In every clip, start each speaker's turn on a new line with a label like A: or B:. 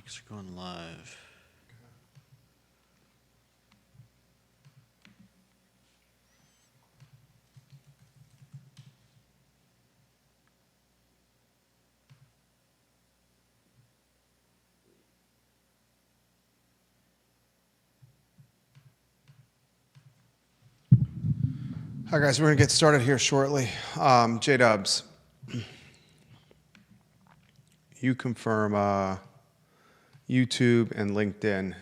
A: Mics are going live.
B: Hi guys, we're gonna get started here shortly. J-Dubs, you confirm YouTube and LinkedIn.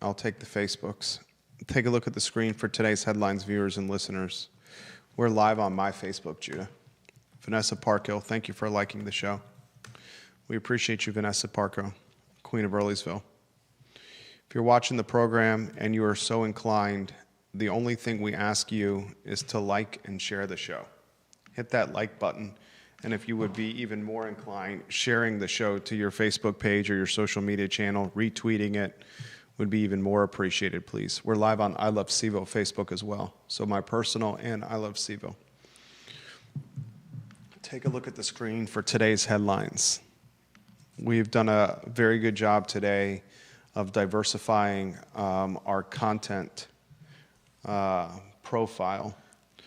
B: I'll take the Facebooks. Take a look at the screen for today's headlines, viewers and listeners. We're live on my Facebook, Judah. Vanessa Parkhill, thank you for liking the show. We appreciate you, Vanessa Parkhill, Queen of Earlysville. If you're watching the program and you are so inclined, the only thing we ask you is to like and share the show. Hit that like button, and if you would be even more inclined, sharing the show to your Facebook page or your social media channel, retweeting it would be even more appreciated, please. We're live on I Love CVille Facebook as well, so my personal and I Love CVille. Take a look at the screen for today's headlines. We've done a very good job today of diversifying our content profile.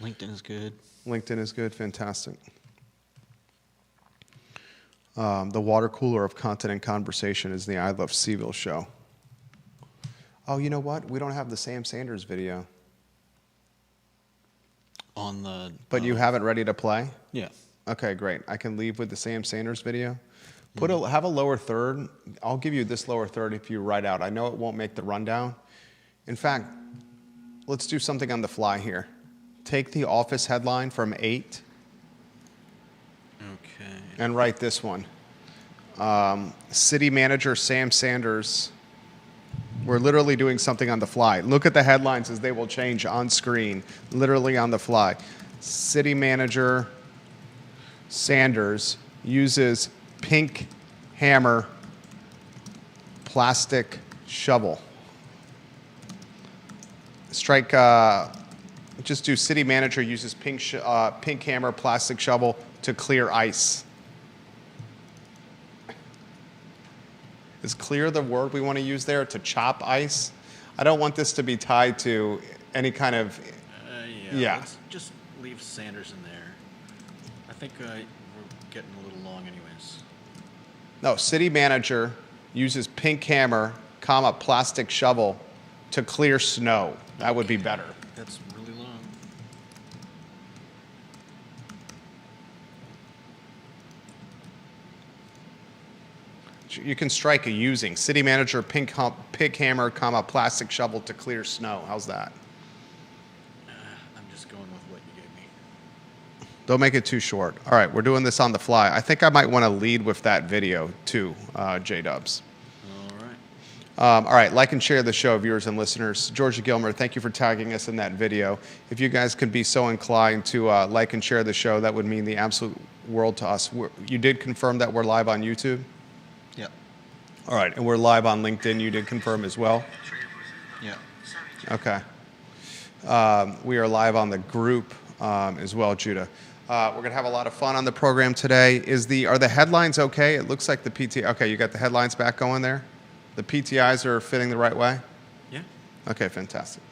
A: LinkedIn is good.
B: LinkedIn is good, fantastic. The water cooler of content and conversation is the I Love CVille show. Oh, you know what? We don't have the Sam Sanders video.
A: On the...
B: But you have it ready to play?
A: Yeah.
B: Okay, great. I can leave with the Sam Sanders video. Have a lower third. I'll give you this lower third if you write out. I know it won't make the rundown. In fact, let's do something on the fly here. Take the Office headline from 8 and write this one. City Manager Sam Sanders. We're literally doing something on the fly. Look at the headlines as they will change on screen, literally on the fly. City Manager Sanders uses pink hammer plastic shovel. Strike, just do city manager uses pink hammer plastic shovel to clear ice. Is clear the word we want to use there, to chop ice? I don't want this to be tied to any kind of...
A: Yeah. Let's just leave Sanders in there. I think we're getting a little long anyways.
B: No, city manager uses pink hammer, comma, plastic shovel to clear snow. That would be better.
A: That's really long.
B: You can strike a using. City manager, pink hammer, comma, plastic shovel to clear snow. How's that?
A: I'm just going with what you gave me.
B: Don't make it too short. All right, we're doing this on the fly. I think I might want to lead with that video too, J-Dubs. All right, like and share the show, viewers and listeners. Georgia Gilmer, thank you for tagging us in that video. If you guys could be so inclined to like and share the show, that would mean the absolute world to us. You did confirm that we're live on YouTube?
A: Yep.
B: All right, and we're live on LinkedIn. You did confirm as well?
A: Yeah.
B: Okay. We are live on the group as well, Judah. We're going to have a lot of fun on the program today. Are the headlines okay? It looks like the PT. Okay, you got the headlines back going there? The PTIs are fitting the right way?
A: Yeah.
B: Okay, fantastic.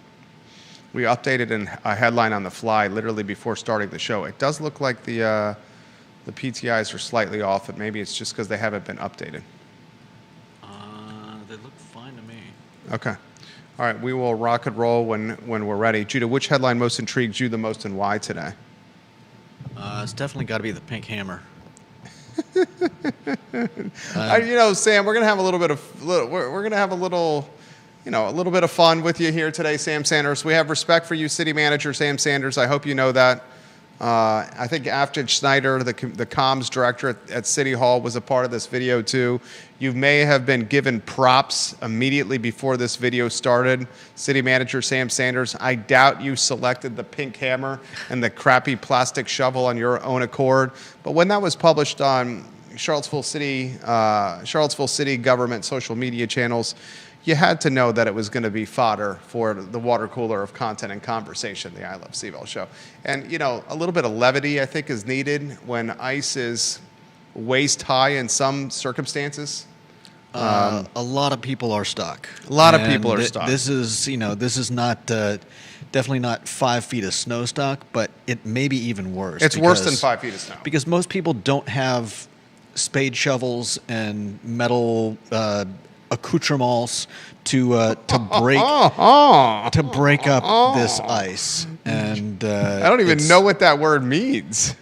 B: We updated a headline on the fly literally before starting the show. It does look like the PTIs are slightly off, but maybe it's just because they haven't been updated.
A: They look fine to me.
B: Okay. All right, we will rock and roll when we're ready. Judah, which headline most intrigues you the most and why today?
A: It's definitely got to be the pink hammer.
B: Sam, we're gonna have a little bit of fun with you here today, Sam Sanders. We have respect for you, City Manager Sam Sanders. I hope you know that. I think Afton Schneider, the comms director at City Hall, was a part of this video too. You may have been given props immediately before this video started. City Manager Sam Sanders, I doubt you selected the pink hammer and the crappy plastic shovel on your own accord. But when that was published on Charlottesville City government social media channels, you had to know that it was going to be fodder for the water cooler of content and conversation, the I Love CVille show. And, a little bit of levity, I think, is needed when ice is waist high in some circumstances.
A: A lot of people are stuck.
B: A lot of people are stuck.
A: This is not definitely not 5 feet of snow stuck, but it may be even worse.
B: It's worse than 5 feet of snow.
A: Because most people don't have spade shovels and metal accoutrements to break up this ice. And
B: I don't even know what that word means.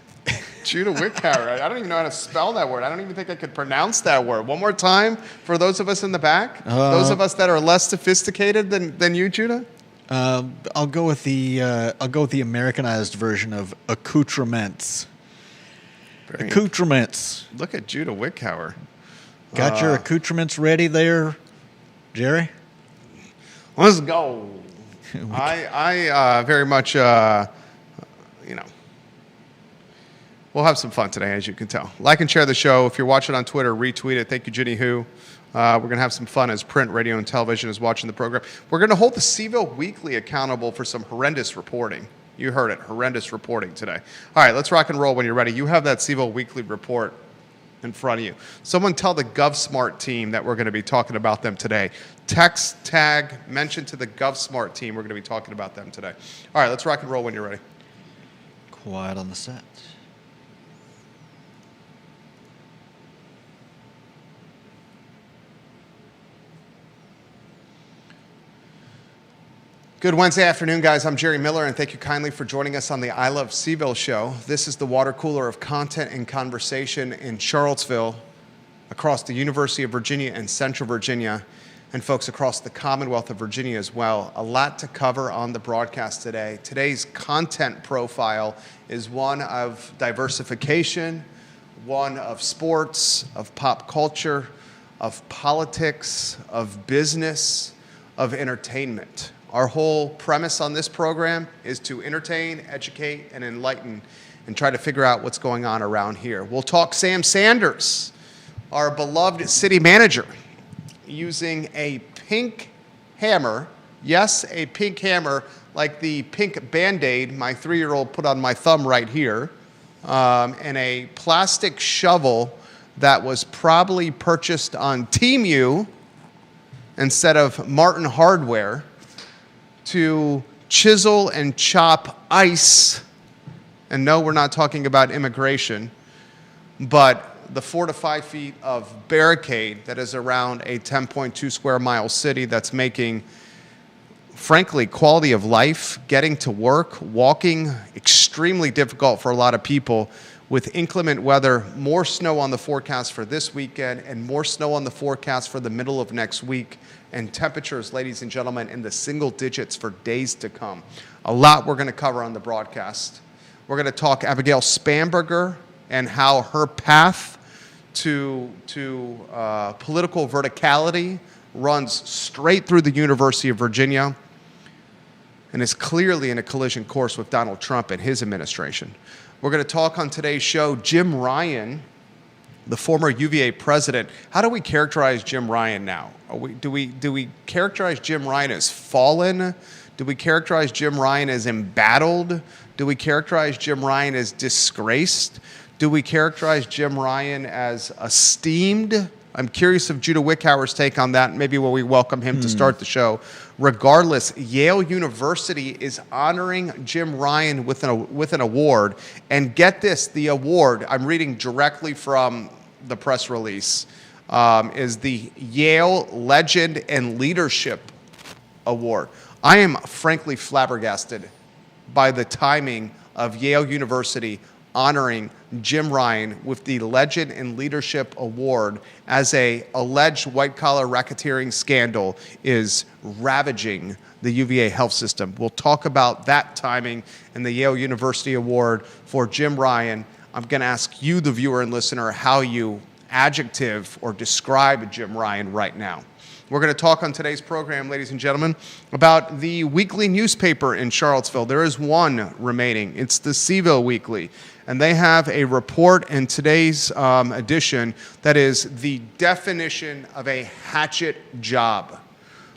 B: Judah Wickhauer. I don't even know how to spell that word. I don't even think I could pronounce that word. One more time for those of us in the back, those of us that are less sophisticated than you, Judah.
A: I'll go with the Americanized version of accoutrements. Accoutrements.
B: Look at Judah Wickhauer.
A: Got your accoutrements ready there, Jerry?
B: Let's go. I very much, we'll have some fun today, as you can tell. Like and share the show. If you're watching on Twitter, retweet it. Thank you, Ginny Who. We're going to have some fun as print, radio, and television is watching the program. We're going to hold the CVille Weekly accountable for some horrendous reporting. You heard it, horrendous reporting today. All right, let's rock and roll when you're ready. You have that CVille Weekly report in front of you. Someone tell the GovSmart team that we're going to be talking about them today. Text, tag, mention to the GovSmart team we're going to be talking about them today. All right, let's rock and roll when you're ready.
A: Quiet on the set.
B: Good Wednesday afternoon, guys. I'm Jerry Miller, and thank you kindly for joining us on the I Love CVille show. This is the water cooler of content and conversation in Charlottesville, across the University of Virginia and Central Virginia, and folks across the Commonwealth of Virginia as well. A lot to cover on the broadcast today. Today's content profile is one of diversification, one of sports, of pop culture, of politics, of business, of entertainment. Our whole premise on this program is to entertain, educate, and enlighten, and try to figure out what's going on around here. We'll talk Sam Sanders, our beloved city manager, using a pink hammer. Yes, a pink hammer, like the pink Band-Aid my 3-year-old put on my thumb right here, and a plastic shovel that was probably purchased on Temu instead of Martin Hardware, to chisel and chop ice. And no, we're not talking about immigration, but the 4 to 5 feet of barricade that is around a 10.2 square mile city that's making, frankly, quality of life, getting to work, walking, extremely difficult for a lot of people. With inclement weather, more snow on the forecast for this weekend and more snow on the forecast for the middle of next week, and temperatures, ladies and gentlemen, in the single digits for days to come. A lot we're going to cover on the broadcast. We're going to talk Abigail Spanberger and how her path to political verticality runs straight through the University of Virginia and is clearly in a collision course with Donald Trump and his administration. We're going to talk on today's show Jim Ryan, the former UVA president. How do we characterize Jim Ryan now? Do we characterize Jim Ryan as fallen? Do we characterize Jim Ryan as embattled? Do we characterize Jim Ryan as disgraced? Do we characterize Jim Ryan as esteemed? I'm curious of Judah Wickhauer's take on that. Maybe will we welcome him to start the show. Regardless, Yale University is honoring Jim Ryan with an award. And get this, the award, I'm reading directly from the press release, is the Yale Legend and Leadership Award. I am frankly flabbergasted by the timing of Yale University honoring Jim Ryan with the Legend and Leadership Award as a alleged white-collar racketeering scandal is ravaging the UVA health system. We'll talk about that timing and the Yale University Award for Jim Ryan. I'm going to ask you, the viewer and listener, how you adjective or describe Jim Ryan right now. We're going to talk on today's program, ladies and gentlemen, about the weekly newspaper in Charlottesville. There is one remaining. It's the CVille Weekly. And they have a report in today's edition that is the definition of a hatchet job.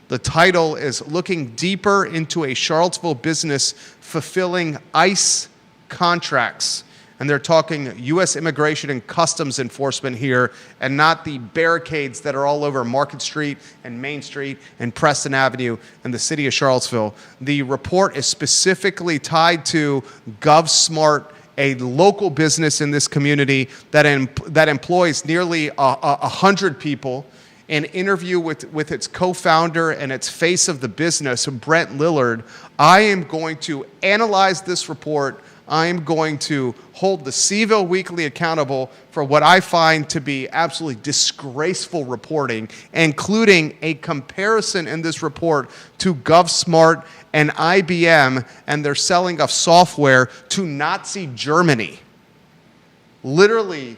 B: The title is Looking Deeper into a Charlottesville Business Fulfilling ICE Contracts. and they're talking U.S. Immigration and Customs Enforcement here, and not the barricades that are all over Market Street and Main Street and Preston Avenue in the city of Charlottesville. The report is specifically tied to GovSmart, a local business in this community that employs nearly 100 people. An interview with its co-founder and its face of the business, Brent Lillard. I am going to analyze this report. I am going to hold the CVille Weekly accountable for what I find to be absolutely disgraceful reporting, including a comparison in this report to GovSmart and IBM and their selling of software to Nazi Germany. Literally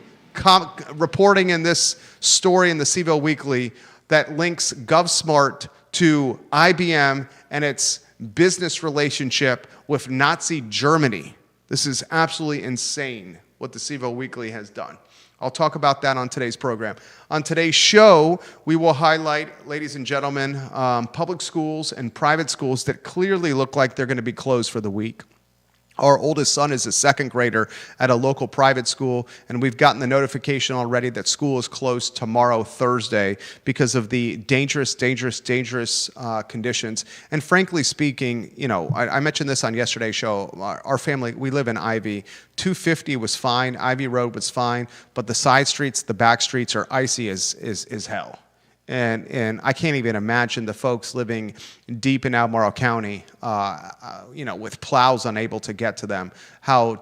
B: reporting in this story in the CVille Weekly that links GovSmart to IBM and its business relationship with Nazi Germany. This is absolutely insane what the CVille Weekly has done. I'll talk about that on today's program. On today's show, we will highlight, ladies and gentlemen, public schools and private schools that clearly look like they're going to be closed for the week. Our oldest son is a second grader at a local private school, and we've gotten the notification already that school is closed tomorrow, Thursday, because of the dangerous conditions. And frankly speaking, you know, I mentioned this on yesterday's show. Our family, we live in Ivy. 250 was fine. Ivy Road was fine, but the side streets, the back streets are icy as hell. And I can't even imagine the folks living deep in Albemarle County, with plows unable to get to them, how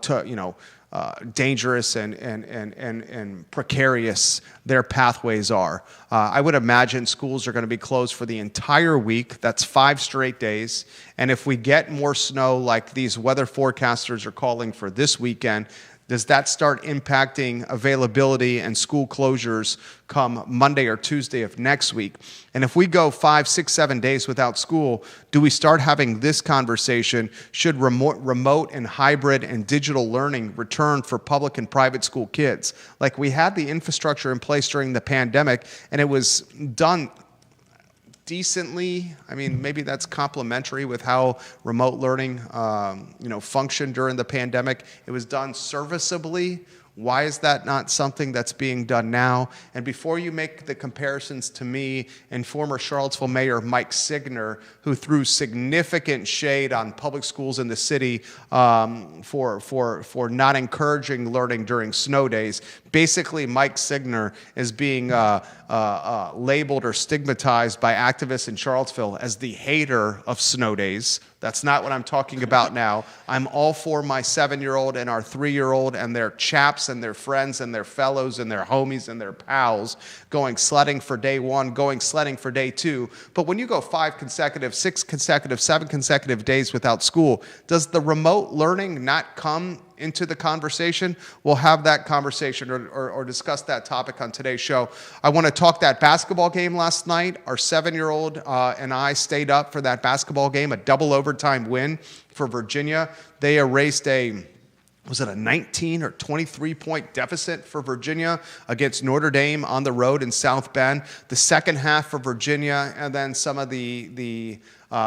B: dangerous and precarious their pathways are. I would imagine schools are going to be closed for the entire week. That's 5 straight days. And if we get more snow like these weather forecasters are calling for this weekend, does that start impacting availability and school closures come Monday or Tuesday of next week? And if we go 5, 6, 7 days without school, do we start having this conversation? Should remote and hybrid and digital learning return for public and private school kids? Like, we had the infrastructure in place during the pandemic, and it was done decently. I mean, maybe that's complementary with how remote learning, functioned during the pandemic. It was done serviceably. Why is that not something that's being done now? And before you make the comparisons to me and former Charlottesville Mayor Mike Signer, who threw significant shade on public schools in the city for not encouraging learning during snow days, basically Mike Signer is being labeled or stigmatized by activists in Charlottesville as the hater of snow days. That's not what I'm talking about now. I'm all for my 7-year-old and our 3-year-old and their chaps and their friends and their fellows and their homies and their pals going sledding for day 1, going sledding for day 2. But when you go 5 consecutive, 6 consecutive, 7 consecutive days without school, does the remote learning not come into the conversation? We'll have that conversation or discuss that topic on today's show. I want to talk that basketball game last night. Our 7-year-old and I stayed up for that basketball game, a double overtime win for Virginia. They erased was it a 19 or 23-point deficit for Virginia against Notre Dame on the road in South Bend? The second half for Virginia, and then some of the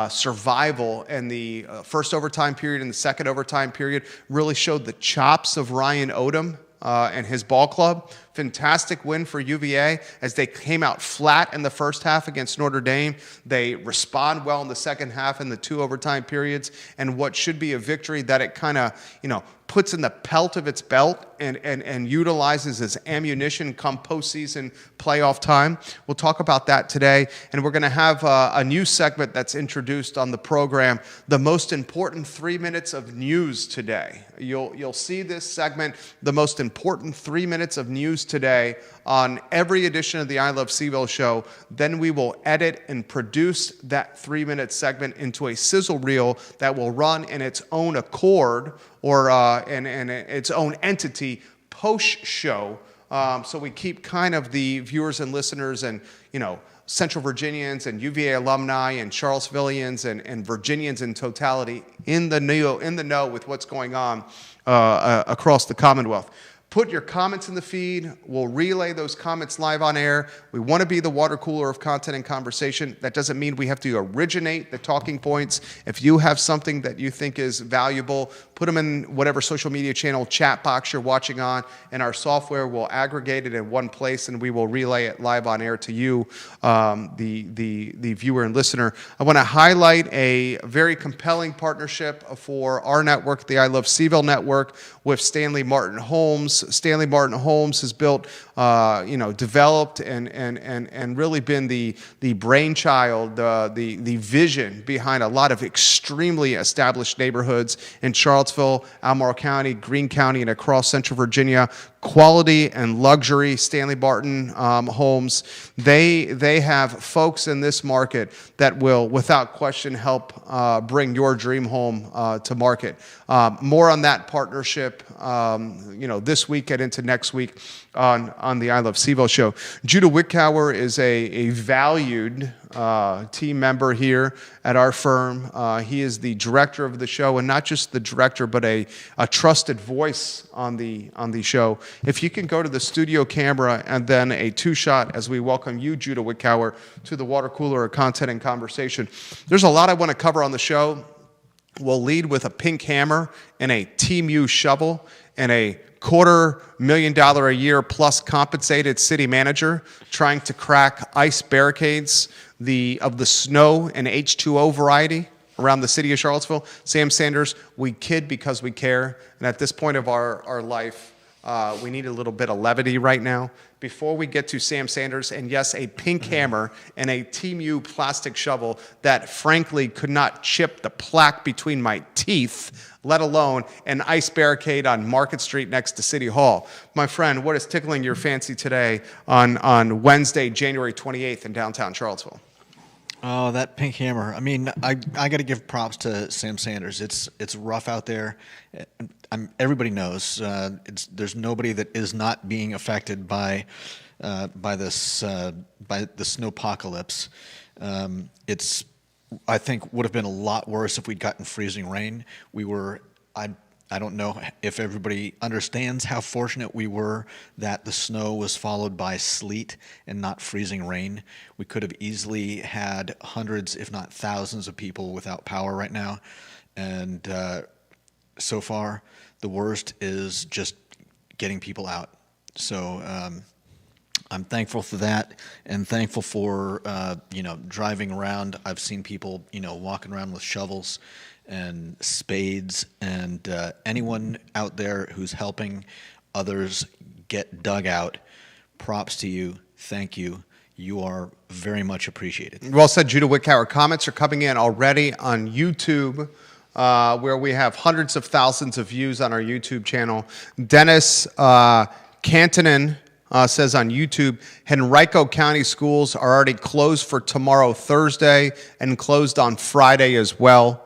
B: survival in the first overtime period and the second overtime period really showed the chops of Ryan Odom and his ball club. Fantastic win for UVA as they came out flat in the first half against Notre Dame. They respond well in the second half in the 2 overtime periods, and what should be a victory that it kind of, puts in the pelt of its belt and utilizes as ammunition come postseason playoff time. We'll talk about that today, and we're going to have a new segment that's introduced on the program, the most important 3 minutes of news today. You'll see this segment, the most important 3 minutes of news today, on every edition of the I Love CVille show. Then we will edit and produce that 3-minute segment into a sizzle reel that will run in its own accord or in its own entity post-show. So we keep kind of the viewers and listeners and, Central Virginians and UVA alumni and Charlottesvillians and Virginians in totality in the know with what's going on across the Commonwealth. Put your comments in the feed. We'll relay those comments live on air. We want to be the water cooler of content and conversation. That doesn't mean we have to originate the talking points. If you have something that you think is valuable, put them in whatever social media channel chat box you're watching on, and our software will aggregate it in one place, and we will relay it live on air to you, the viewer and listener. I want to highlight a very compelling partnership for our network, the I Love CVille network, with Stanley Martin Homes. Stanley Martin Homes has built, developed and really been the brainchild, the vision behind a lot of extremely established neighborhoods in Charlottesville, Albemarle County, Greene County, and across Central Virginia. Quality and luxury Stanley Martin Homes. They have folks in this market that will, without question, help bring your dream home to market. More on that partnership, this week and into next week on the I Love CVille show. Judah Wickower is a valued team member here at our firm. He is the director of the show, and not just the director, but a trusted voice on the show. If you can go to the studio camera and then a two-shot as we welcome you, Judah Wickower, to the water cooler of content and conversation. There's a lot I want to cover on the show. We'll lead with a pink hammer and a Team U shovel and a $250,000 a year plus compensated city manager trying to crack ice barricades of the snow and H2O variety around the city of Charlottesville. Sam Sanders, we kid because we care. And at this point of our life, we need a little bit of levity right now. Before we get to Sam Sanders, and yes, a pink hammer and a Team U plastic shovel that frankly could not chip the plaque between my teeth, let alone an ice barricade on Market Street next to City Hall. My friend, what is tickling your fancy today on Wednesday, January 28th in downtown Charlottesville?
A: Oh, that pink hammer. I mean, I got to give props to Sam Sanders. It's rough out there. Everybody knows there's nobody that is not being affected by the snowpocalypse. It's, I think, would have been a lot worse if we'd gotten freezing rain. I don't know if everybody understands how fortunate we were that the snow was followed by sleet and not freezing rain. We could have easily had hundreds, if not thousands, of people without power right now. And so far, the worst is just getting people out. So I'm thankful for that, and thankful for driving around. I've seen people walking around with shovels and spades, and anyone out there who's helping others get dug out, props to you. Thank you. You are very much appreciated.
B: Well said, Judah Wickower. Comments are coming in already on YouTube, where we have hundreds of thousands of views on our YouTube channel. Dennis Cantonen says on YouTube, Henrico County schools are already closed for tomorrow, Thursday, and closed on Friday as well.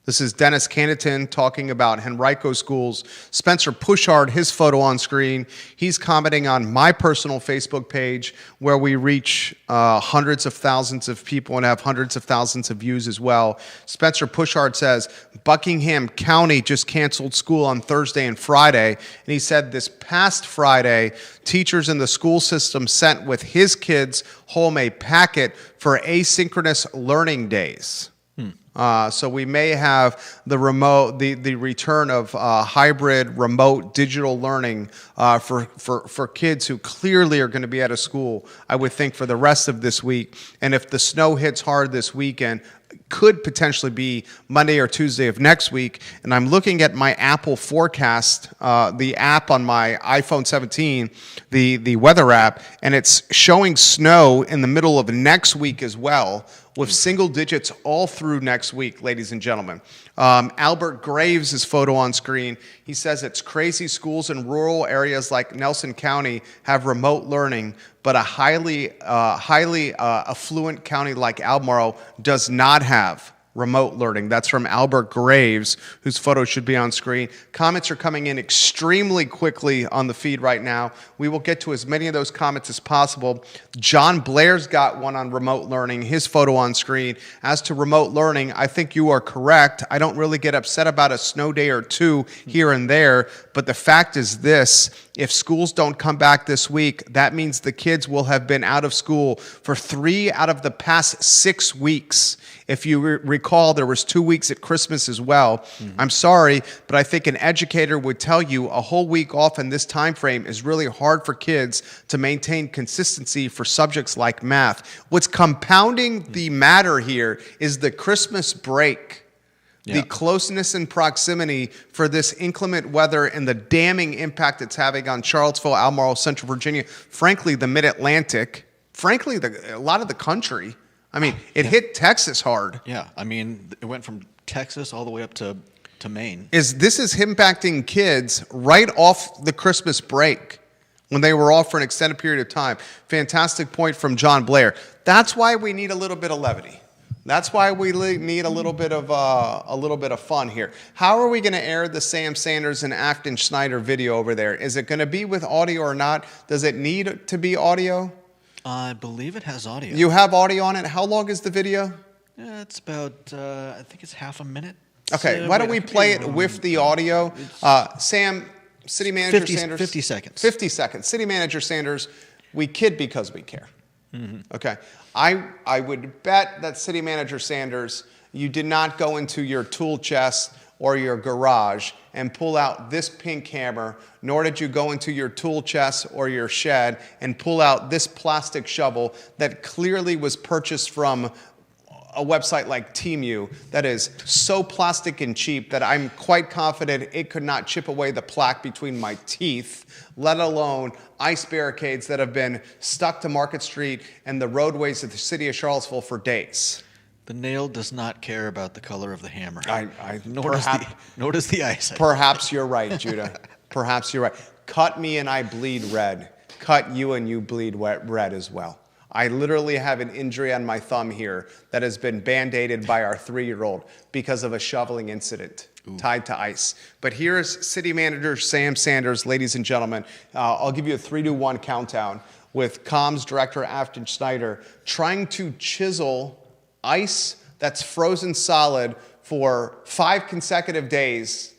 B: This is Dennis Cannaton talking about Henrico schools. Spencer Pushard, his photo on screen. He's commenting on my personal Facebook page where we reach hundreds of thousands of people and have hundreds of thousands of views as well. Spencer Pushard says, Buckingham County just canceled school on Thursday and Friday. And he said this past Friday, teachers in the school system sent with his kids home a packet for asynchronous learning days. So we may have the return of hybrid remote digital learning for kids who clearly are going to be out of school, I would think, for the rest of this week. And if the snow hits hard this weekend, could potentially be Monday or Tuesday of next week. And I'm looking at my Apple forecast, the app on my iPhone 17, the weather app, and it's showing snow in the middle of next week as well, with single digits all through next week, ladies and gentlemen. Albert Graves' photo on screen. He says it's crazy schools in rural areas like Nelson County have remote learning, but a highly affluent county like Albemarle does not have remote learning. That's from Albert Graves, whose photo should be on screen. Comments are coming in extremely quickly on the feed right now. We will get to as many of those comments as possible. John Blair's got one on remote learning, his photo on screen. As to remote learning, I think you are correct. I don't really get upset about a snow day or two here and there, but the fact is this, If schools don't come back this week, that means the kids will have been out of school for 3 out of the past 6 weeks. If you recall, there was 2 weeks at Christmas as well. I'm sorry, but I think an educator would tell you a whole week off in this time frame is really hard for kids to maintain consistency for subjects like math. What's compounding the matter here is the Christmas break. The closeness and proximity for this inclement weather and the damning impact it's having on Charlottesville, Albemarle, Central Virginia, frankly, the Mid-Atlantic, frankly, a lot of the country. I mean, it hit Texas hard.
A: Yeah, I mean, it went from Texas all the way up to Maine.
B: This is impacting kids right off the Christmas break when they were off for an extended period of time. Fantastic point from John Blair. That's why we need a little bit of levity. That's why we need a little bit of fun here. How are we going to air the Sam Sanders and Afton Schneider video over there? Is it going to be with audio or not? Does it need to be audio?
A: I believe it has audio.
B: You have audio on it. How long is the video?
A: It's about, I think it's half a minute.
B: Okay, why don't we play it with the audio? Sam, City Manager
A: 50,
B: Sanders.
A: 50 seconds.
B: 50 seconds. City Manager Sanders, we kid because we care. Okay. I would bet that City Manager Sanders, you did not go into your tool chest or your garage and pull out this pink hammer, nor did you go into your tool chest or your shed and pull out this plastic shovel that clearly was purchased from a website like Temu that is so plastic and cheap that I'm quite confident it could not chip away the plaque between my teeth, let alone ice barricades that have been stuck to Market Street and the roadways of the city of Charlottesville for days.
A: The nail does not care about the color of the hammer.
B: Nor
A: does the ice.
B: Perhaps you're right, Judah. Perhaps you're right. Cut me and I bleed red. Cut you and you bleed red as well. I literally have an injury on my thumb here that has been band-aided by our 3-year-old because of a shoveling incident tied to ice. But here's City Manager Sam Sanders, ladies and gentlemen. I'll give you a 3-2-1 countdown with Comms Director Afton Schneider trying to chisel ice that's frozen solid for 5 consecutive days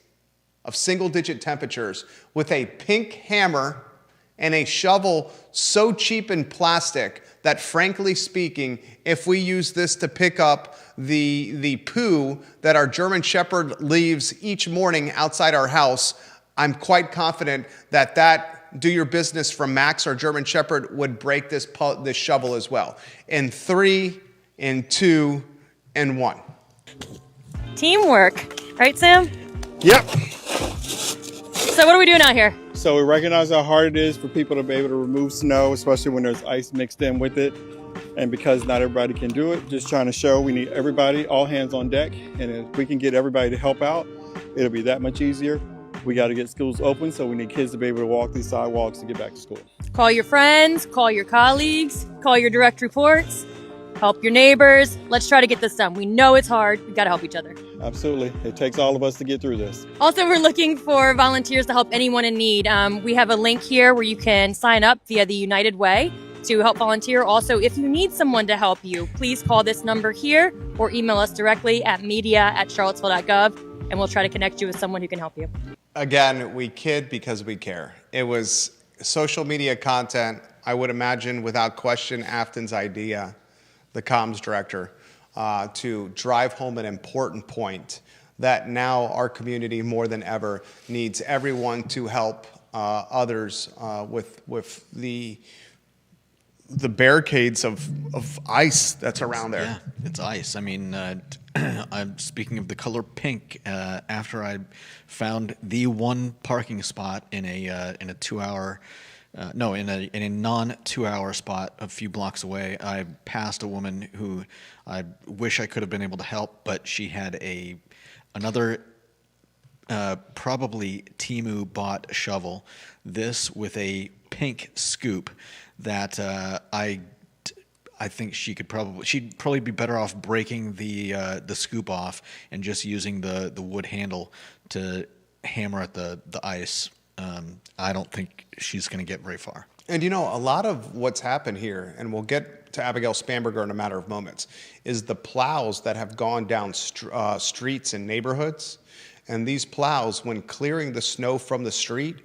B: of single-digit temperatures with a pink hammer and a shovel so cheap in plastic that, frankly speaking, if we use this to pick up the poo that our German Shepherd leaves each morning outside our house, I'm quite confident that do your business from Max, our German Shepherd, would break this shovel as well. In 3, in 2, and 1.
C: Teamwork. Right, Sam?
D: Yep.
C: So what are we doing out here?
D: So we recognize how hard it is for people to be able to remove snow, especially when there's ice mixed in with it. And because not everybody can do it, just trying to show we need everybody, all hands on deck. And if we can get everybody to help out, it'll be that much easier. We got to get schools open, so we need kids to be able to walk these sidewalks to get back to school.
C: Call your friends, call your colleagues, call your direct reports, help your neighbors. Let's try to get this done. We know it's hard. We got to help each other.
D: Absolutely. It takes all of us to get through this.
C: Also, we're looking for volunteers to help anyone in need. We have a link here where you can sign up via the United Way to help volunteer. Also, if you need someone to help you, please call this number here or email us directly at media@charlottesville.gov, and we'll try to connect you with someone who can help you.
B: Again, we kid because we care. It was social media content, I would imagine, without question, Afton's idea, the comms director, to drive home an important point that now our community more than ever needs everyone to help others with the barricades of ice that's around there.
A: Yeah, it's ice. I mean, I'm speaking of the color pink. After I found the one parking spot in a 2-hour. In a non-2-hour spot a few blocks away, I passed a woman who I wish I could have been able to help, but she had another probably Temu bought shovel, this with a pink scoop that I think she'd probably be better off breaking the scoop off and just using the wood handle to hammer at the ice. I don't think she's going to get very far.
B: And you know, a lot of what's happened here, and we'll get to Abigail Spanberger in a matter of moments, is the plows that have gone down streets and neighborhoods. And these plows, when clearing the snow from the street,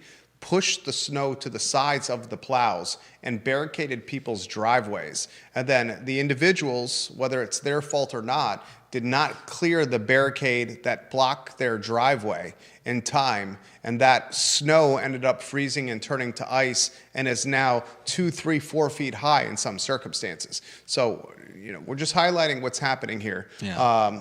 B: pushed the snow to the sides of the plows and barricaded people's driveways. And then the individuals, whether it's their fault or not, did not clear the barricade that blocked their driveway in time. And that snow ended up freezing and turning to ice and is now 2, 3, 4 feet high in some circumstances. So, we're just highlighting what's happening here.
A: Yeah.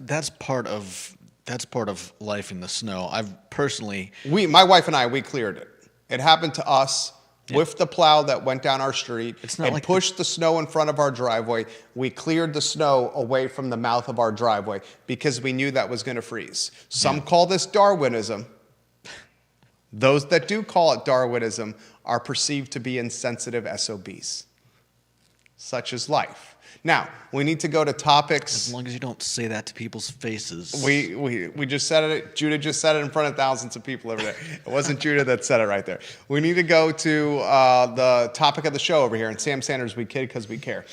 A: That's part of life in the snow. I've personally,
B: my wife and I, we cleared it. It happened to us with the plow that went down our street.
A: It's not
B: and
A: like
B: pushed the snow in front of our driveway. We cleared the snow away from the mouth of our driveway because we knew that was going to freeze. Some call this Darwinism. Those that do call it Darwinism are perceived to be insensitive SOBs. Such is life. Now, we need to go to topics.
A: As long as you don't say that to people's faces.
B: We just said it. Judah just said it in front of thousands of people over there. It wasn't Judah that said it right there. We need to go to the topic of the show over here. And Sam Sanders, we kid because we care.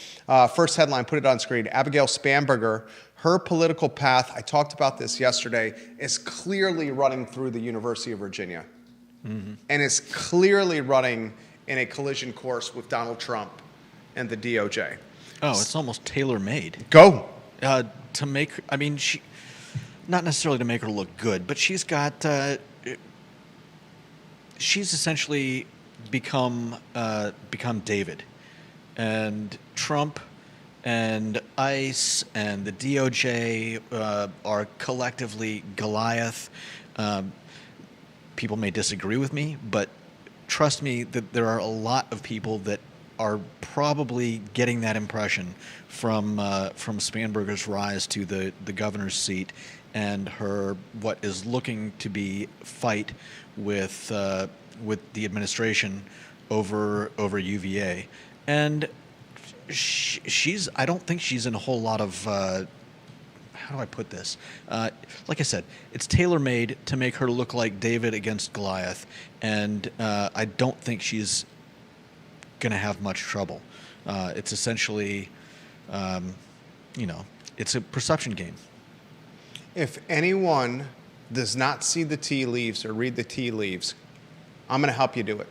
B: First headline, put it on screen. Abigail Spanberger, her political path, I talked about this yesterday, is clearly running through the University of Virginia. Mm-hmm. And is clearly running in a collision course with Donald Trump and the DOJ.
A: Oh, it's almost tailor-made.
B: Go.
A: To make, she, not necessarily to make her look good, but she's got, she's essentially become David. And Trump and ICE and the DOJ are collectively Goliath. People may disagree with me, but trust me that there are a lot of people that are probably getting that impression from Spanberger's rise to the governor's seat and her what is looking to be fight with the administration over UVA, and she's I don't think she's in a whole lot of how do I put this? Like I said, it's tailor-made to make her look like David against Goliath, and I don't think she's going to have much trouble. It's essentially, it's a perception game.
B: If anyone does not see the tea leaves or read the tea leaves, I'm going to help you do it.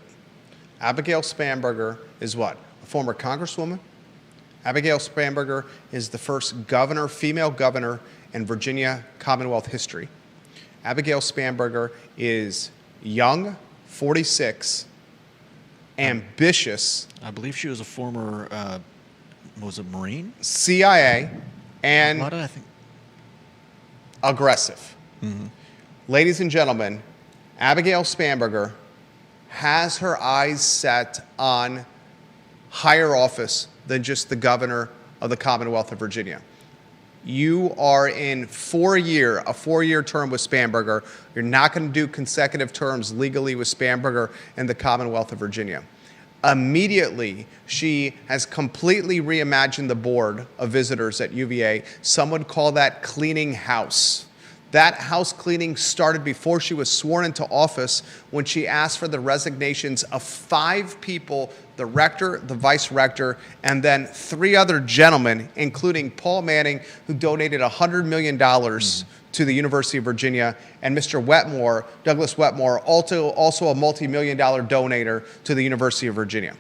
B: Abigail Spanberger is what? A former congresswoman. Abigail Spanberger is the first female governor in Virginia Commonwealth history. Abigail Spanberger is young, 46, ambitious.
A: I believe she was a former, was it Marine?
B: CIA, and
A: Why did I think?
B: Aggressive.
A: Mm-hmm.
B: Ladies and gentlemen, Abigail Spanberger has her eyes set on higher office than just the governor of the Commonwealth of Virginia. You are in a 4-year term with Spanberger. You're not going to do consecutive terms legally with Spanberger in the Commonwealth of Virginia. Immediately, she has completely reimagined the board of visitors at UVA. Some would call that cleaning house. That house cleaning started before she was sworn into office when she asked for the resignations of 5 people, the rector, the vice rector, and then 3 other gentlemen, including Paul Manning, who donated $100 million to the University of Virginia, and Mr. Wetmore, Douglas Wetmore, also a multi-million-dollar donator to the University of Virginia.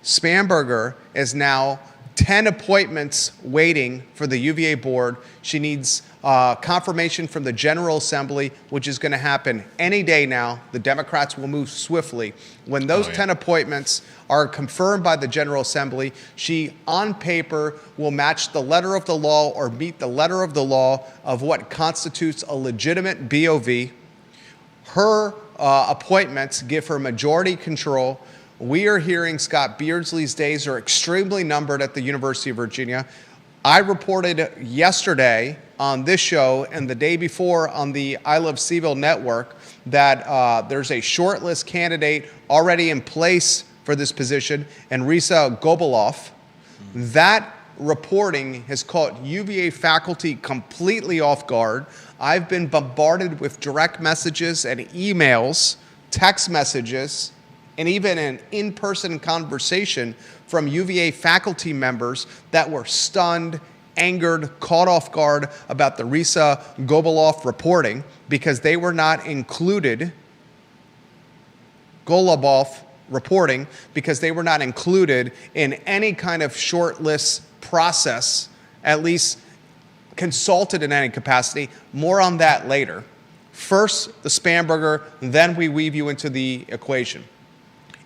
B: Spanberger is now 10 appointments waiting for the UVA board. She needs confirmation from the General Assembly, which is going to happen any day now. The Democrats will move swiftly. When those 10 appointments are confirmed by the General Assembly, she, on paper, will match the letter of the law or meet the letter of the law of what constitutes a legitimate BOV. Her appointments give her majority control. We are hearing Scott Beardsley's days are extremely numbered at the University of Virginia. I reported yesterday on this show and the day before on the I Love CVille network that there's a shortlist candidate already in place for this position, and Risa Goboloff. That reporting has caught UVA faculty completely off guard. I've been bombarded with direct messages and emails, text messages, and even an in-person conversation from UVA faculty members that were stunned, angered, caught off guard about the Risa Goboloff reporting because they were not included Golubov reporting because they were not included in any kind of shortlist process, at least consulted in any capacity. More on that later. First, the Spamberger, then we weave you into the equation.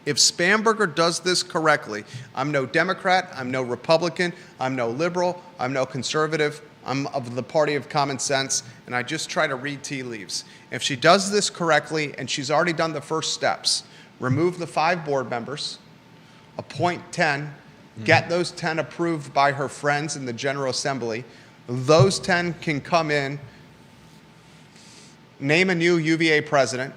B: If Spamberger does this correctly, I'm no Democrat, I'm no Republican, I'm no liberal, I'm no conservative, I'm of the party of common sense, and I just try to read tea leaves. If she does this correctly, and she's already done the first steps, remove the 5 board members, appoint 10, get those 10 approved by her friends in the General Assembly, those 10 can come in, name a new UVA president,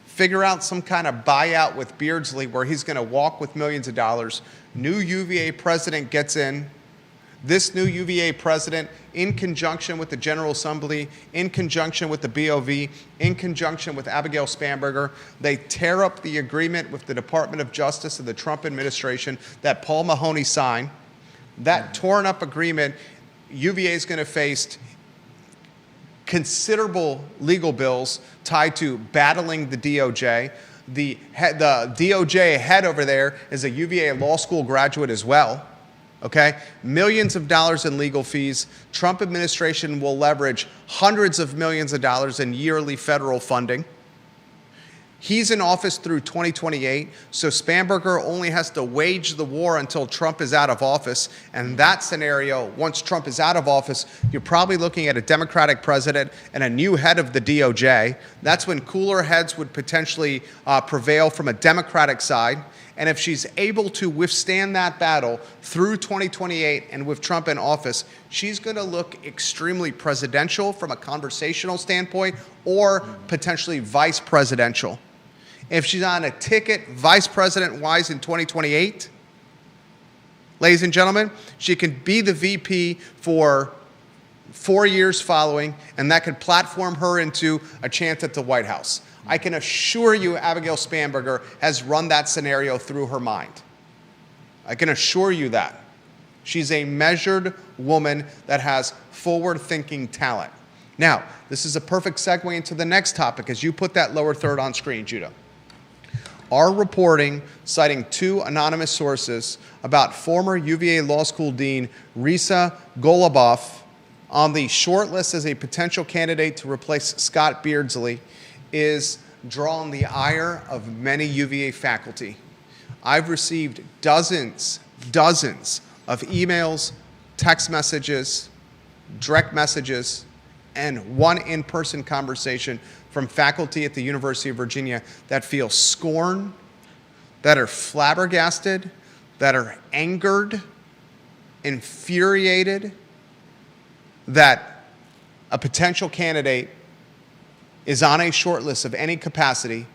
B: figure out some kind of buyout with Beardsley where he's going to walk with millions of dollars. New UVA president gets in. This new UVA president, in conjunction with the General Assembly, in conjunction with the BOV, in conjunction with Abigail Spamberger, they tear up the agreement with the Department of Justice of the Trump administration that Paul Mahoney signed. That torn up agreement, UVA is going to face considerable legal bills tied to battling the DOJ. The DOJ head over there is a UVA law school graduate as well. Okay? Millions of dollars in legal fees. Trump administration will leverage hundreds of millions of dollars in yearly federal funding. He's in office through 2028, so Spamberger only has to wage the war until Trump is out of office. And that scenario, once Trump is out of office, you're probably looking at a Democratic president and a new head of the DOJ. That's when cooler heads would potentially prevail from a Democratic side. And if she's able to withstand that battle through 2028 and with Trump in office, she's going to look extremely presidential from a conversational standpoint or potentially vice presidential. If she's on a ticket vice president-wise in 2028, ladies and gentlemen, she can be the VP for 4 years following, and that could platform her into a chance at the White House. I can assure you Abigail Spamberger has run that scenario through her mind. I can assure you that. She's a measured woman that has forward-thinking talent. Now, this is a perfect segue into the next topic as you put that lower third on screen, Judah. Our reporting, citing 2 anonymous sources about former UVA Law School Dean Risa Golubov on the short list as a potential candidate to replace Scott Beardsley, is drawing the ire of many UVA faculty. I've received dozens of emails, text messages, direct messages, and one in-person conversation from faculty at the University of Virginia that feel scorned, that are flabbergasted, that are angered, infuriated, that a potential candidate is on a short list of any capacity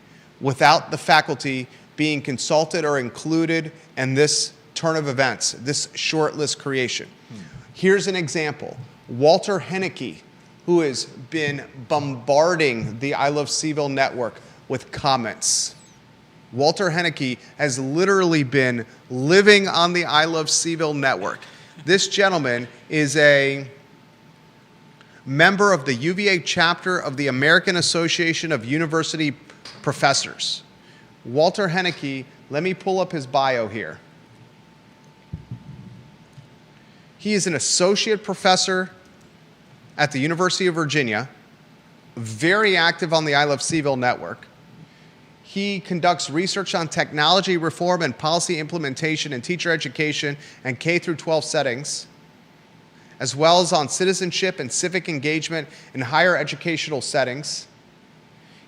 B: without the faculty being consulted or included in this turn of events, this short list creation. Here's an example. Walter Hennicky, who has been bombarding the I Love CVille network with comments. Walter Hennicky has literally been living on the I Love CVille network. This gentleman is a member of the UVA chapter of the American Association of University Professors. Walter Hennicky, let me pull up his bio here. He is an associate professor at the University of Virginia, very active on the I Love CVille network. He conducts research on technology reform and policy implementation in teacher education and K-12 settings, as well as on citizenship and civic engagement in higher educational settings.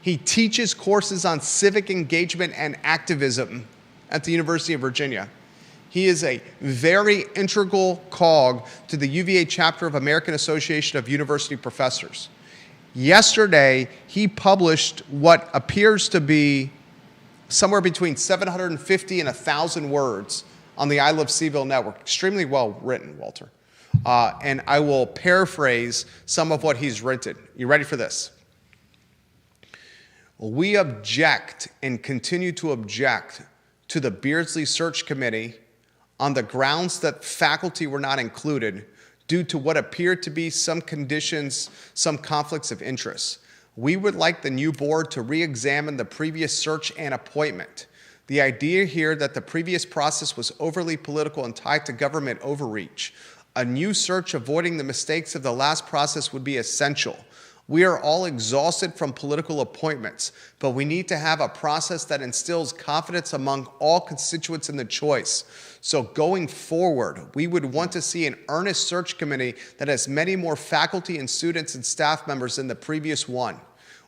B: He teaches courses on civic engagement and activism at the University of Virginia. He is a very integral cog to the UVA chapter of American Association of University Professors. Yesterday, he published what appears to be somewhere between 750 and 1,000 words on the I Love CVille network. Extremely well written, Walter. And I will paraphrase some of what he's written. You ready for this? We object and continue to object to the Beardsley Search Committee on the grounds that faculty were not included due to what appeared to be some conditions, some conflicts of interest. We would like the new board to re-examine the previous search and appointment. The idea here that the previous process was overly political and tied to government overreach. A new search avoiding the mistakes of the last process would be essential. We are all exhausted from political appointments, but we need to have a process that instills confidence among all constituents in the choice. So going forward, we would want to see an earnest search committee that has many more faculty and students and staff members than the previous one.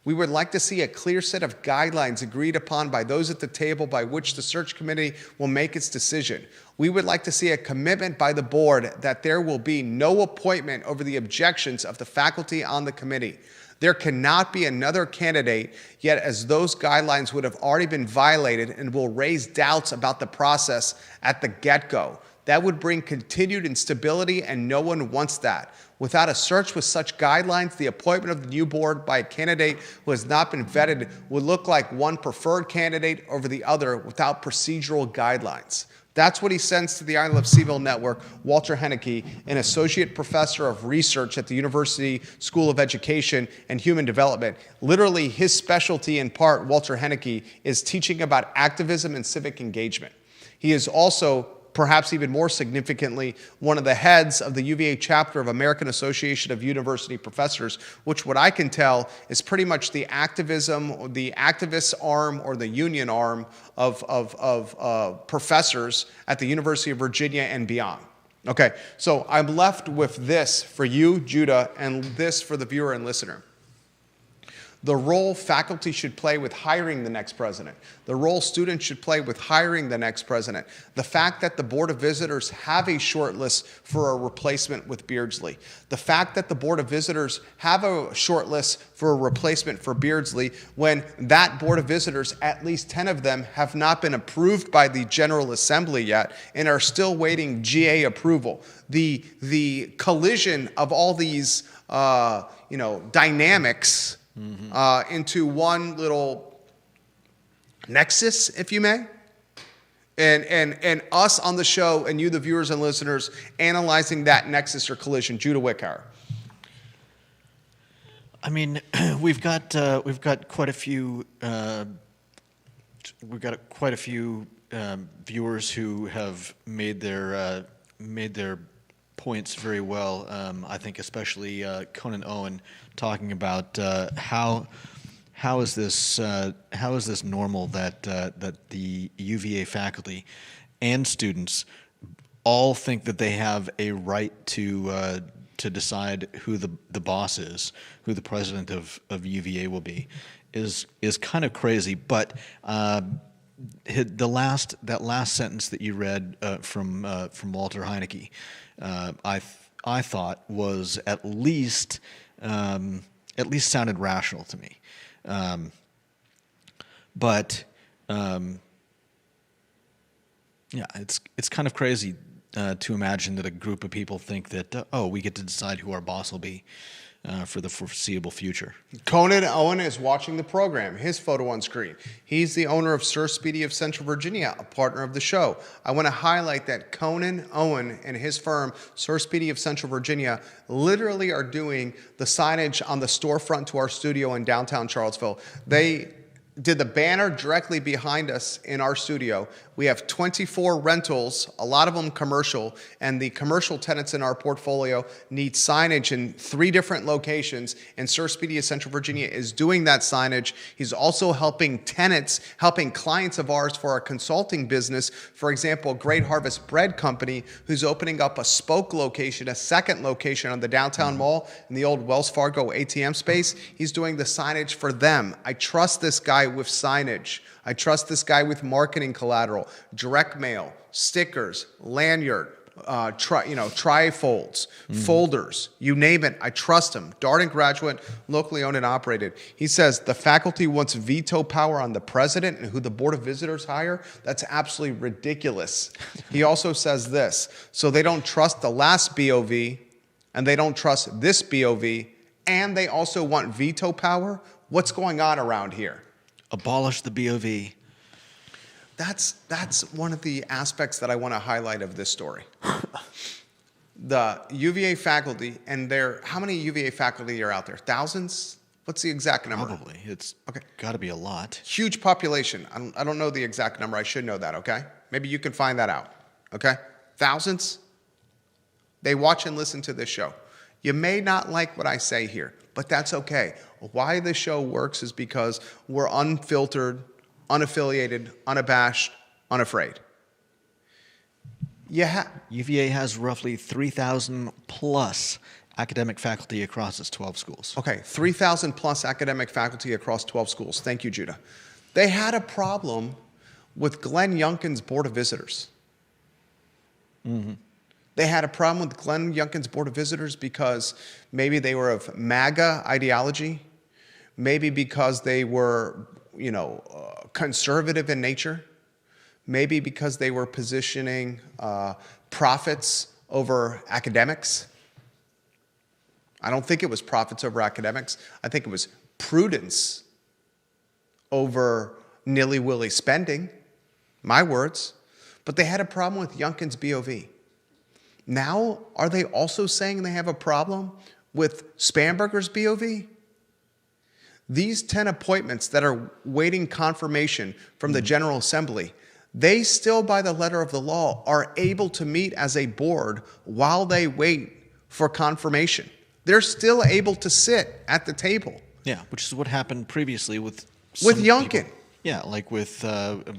B: We would like to see a clear set of guidelines agreed upon by those at the table by which the search committee will make its decision. We would like to see a commitment by the board that there will be no appointment over the objections of the faculty on the committee. There cannot be another candidate, yet as those guidelines would have already been violated and will raise doubts about the process at the get-go. That would bring continued instability, and no one wants that. Without a search with such guidelines, the appointment of the new board by a candidate who has not been vetted would look like one preferred candidate over the other without procedural guidelines. That's what he sends to the I Love CVille Network, Walter Henneke, an associate professor of research at the University School of Education and Human Development. Literally, his specialty in part, Walter Henneke, is teaching about activism and civic engagement. He is also, perhaps even more significantly, one of the heads of the UVA chapter of American Association of University Professors, which what I can tell is pretty much the activism, the activist arm or the union arm of professors at the University of Virginia and beyond. Okay, so I'm left with this for you, Judah, and this for the viewer and listener. The role faculty should play with hiring the next president. The role students should play with hiring the next president. The fact that the Board of Visitors have a short list for a replacement with Beardsley. The fact that the Board of Visitors have a short list for a replacement for Beardsley when that Board of Visitors, at least 10 of them, have not been approved by the General Assembly yet and are still waiting GA approval. The collision of all these dynamics into one little nexus, if you may, and us on the show and you, the viewers and listeners, analyzing that nexus or collision. Judah Wickhauer.
A: I mean, we've got quite a few viewers who have made their points very well. I think especially Conan Owen talking about how is this normal that the UVA faculty and students all think that they have a right to decide who the boss is, who the president of UVA will be, is kind of crazy. But that last sentence that you read from Walter Henneke, I thought was at least sounded rational to me. But it's kind of crazy to imagine that a group of people think that we get to decide who our boss will be for the foreseeable future.
B: Conan Owen is watching the program. His photo on screen. He's the owner of Sir Speedy of Central Virginia, a partner of the show. I want to highlight that Conan Owen and his firm, Sir Speedy of Central Virginia, literally are doing the signage on the storefront to our studio in downtown Charlottesville. They did the banner directly behind us in our studio. We have 24 rentals, a lot of them commercial, and the commercial tenants in our portfolio need signage in 3 different locations, and Sir Speedy of Central Virginia is doing that signage. He's also helping clients of ours for our consulting business. For example, Great Harvest Bread Company, who's opening up a spoke location, a second location on the downtown mall in the old Wells Fargo ATM space. He's doing the signage for them. I trust this guy with signage. I trust this guy with marketing collateral, direct mail, stickers, lanyard, trifolds, folders, you name it. I trust him. Darden graduate, locally owned and operated. He says the faculty wants veto power on the president and who the Board of Visitors hire. That's absolutely ridiculous. He also says this. So they don't trust the last BOV and they don't trust this BOV and they also want veto power. What's going on around here?
A: Abolish the BOV.
B: That's one of the aspects that I want to highlight of this story. The UVA faculty, and how many UVA faculty are out there? Thousands? What's the exact number?
A: Probably. It's
B: Okay.
A: got to be a lot.
B: Huge population. I don't know the exact number. I should know that, okay? Maybe you can find that out, okay? Thousands. They watch and listen to this show. You may not like what I say here, but that's okay. Why the show works is because we're unfiltered, unaffiliated, unabashed, unafraid.
A: UVA has roughly 3,000 plus academic faculty across its 12 schools.
B: Okay, 3,000 plus academic faculty across 12 schools. Thank you, Judah. They had a problem with Glenn Youngkin's Board of Visitors.
A: Mm-hmm.
B: They had a problem with Glenn Youngkin's Board of Visitors because maybe they were of MAGA ideology, maybe because they were, conservative in nature, maybe because they were positioning profits over academics. I don't think it was profits over academics. I think it was prudence over nilly-willy spending, my words. But they had a problem with Youngkin's BOV. Now, are they also saying they have a problem with Spanberger's BOV? These 10 appointments that are waiting confirmation from the General Assembly, they still, by the letter of the law, are able to meet as a board while they wait for confirmation. They're still able to sit at the table.
A: Yeah, which is what happened previously with
B: Youngkin.
A: people. Yeah, like with,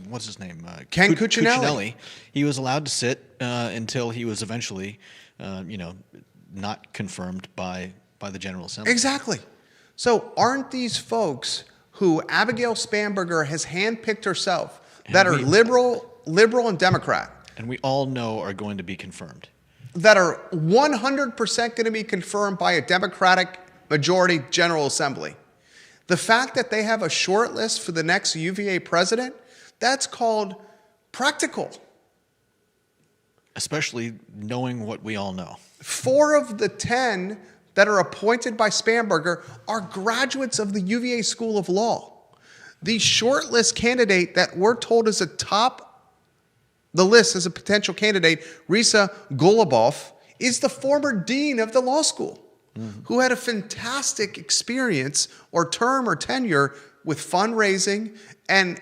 A: what's his name?
B: Ken Cuccinelli.
A: He was allowed to sit until he was eventually, not confirmed by the General Assembly.
B: Exactly. So aren't these folks who Abigail Spanberger has handpicked herself that are liberal and Democrat?
A: And we all know are going to be confirmed.
B: That are 100% going to be confirmed by a Democratic majority General Assembly. The fact that they have a short list for the next UVA president, that's called practical.
A: Especially knowing what we all know.
B: 4 of the 10 that are appointed by Spanberger are graduates of the UVA School of Law. The short list candidate that we're told is the list as a potential candidate, Risa Golubov, is the former dean of the law school, who had a fantastic experience or term or tenure with fundraising and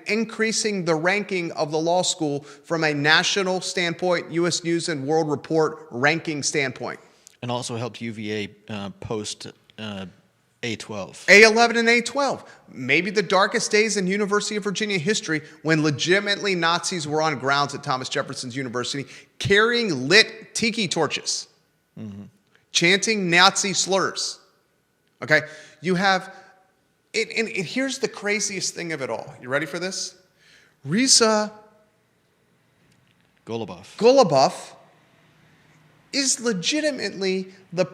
B: increasing the ranking of the law school from a national standpoint, U.S. News and World Report ranking standpoint.
A: And also helped UVA post A12.
B: A11 and A12. Maybe the darkest days in University of Virginia history when legitimately Nazis were on grounds at Thomas Jefferson's University carrying lit tiki torches, chanting Nazi slurs. Okay? You have, and here's the craziest thing of it all. You ready for this? Risa Golubov is legitimately the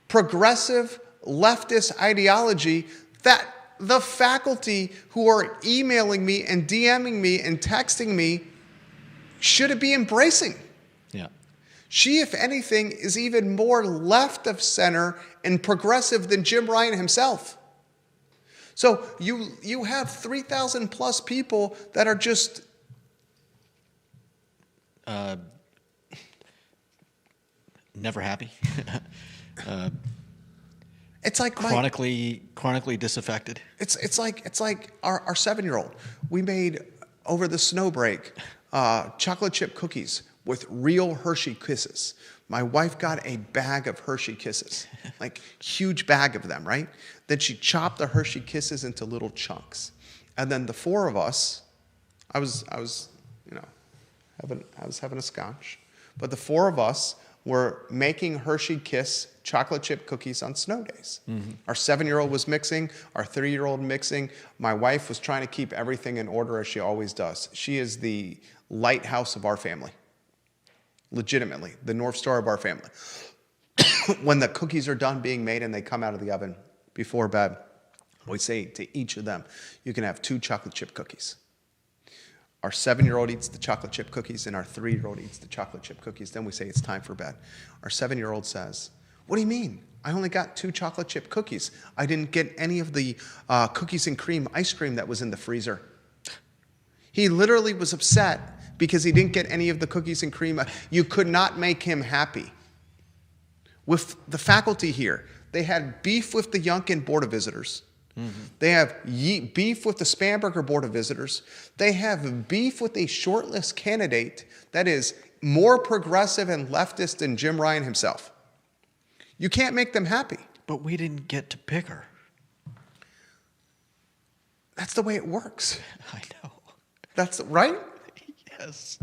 B: progressive leftist ideology that the faculty who are emailing me and DMing me and texting me should be embracing.
A: Yeah.
B: She, if anything, is even more left of center and progressive than Jim Ryan himself. So you have 3,000 plus people that are just
A: never happy.
B: it's like
A: chronically disaffected.
B: It's like our 7-year-old. We made over the snow break chocolate chip cookies with real Hershey Kisses. My wife got a bag of Hershey Kisses, like huge bag of them, right? Then she chopped the Hershey Kisses into little chunks, and then the 4 of us, I was having a scotch, but the 4 of us were making Hershey Kiss chocolate chip cookies on snow days. Our 7-year-old was mixing, our 3-year-old mixing. My wife was trying to keep everything in order as she always does. She is the lighthouse of our family. Legitimately, the North Star of our family. When the cookies are done being made and they come out of the oven before bed, we say to each of them, you can have 2 chocolate chip cookies. Our 7-year-old eats the chocolate chip cookies and our 3-year-old eats the chocolate chip cookies. Then we say it's time for bed. Our 7-year-old says, what do you mean? I only got 2 chocolate chip cookies. I didn't get any of the cookies and cream ice cream that was in the freezer. He literally was upset because he didn't get any of the cookies and cream. You could not make him happy. With the faculty here, They had beef with the Yunkin Board of Visitors. They have beef with the Spanberger Board of Visitors. They have beef with a shortlist candidate that is more progressive and leftist than Jim Ryan himself. You can't make them happy.
A: But we didn't get to pick her.
B: That's the way it works.
A: I know.
B: That's right?
A: Yes.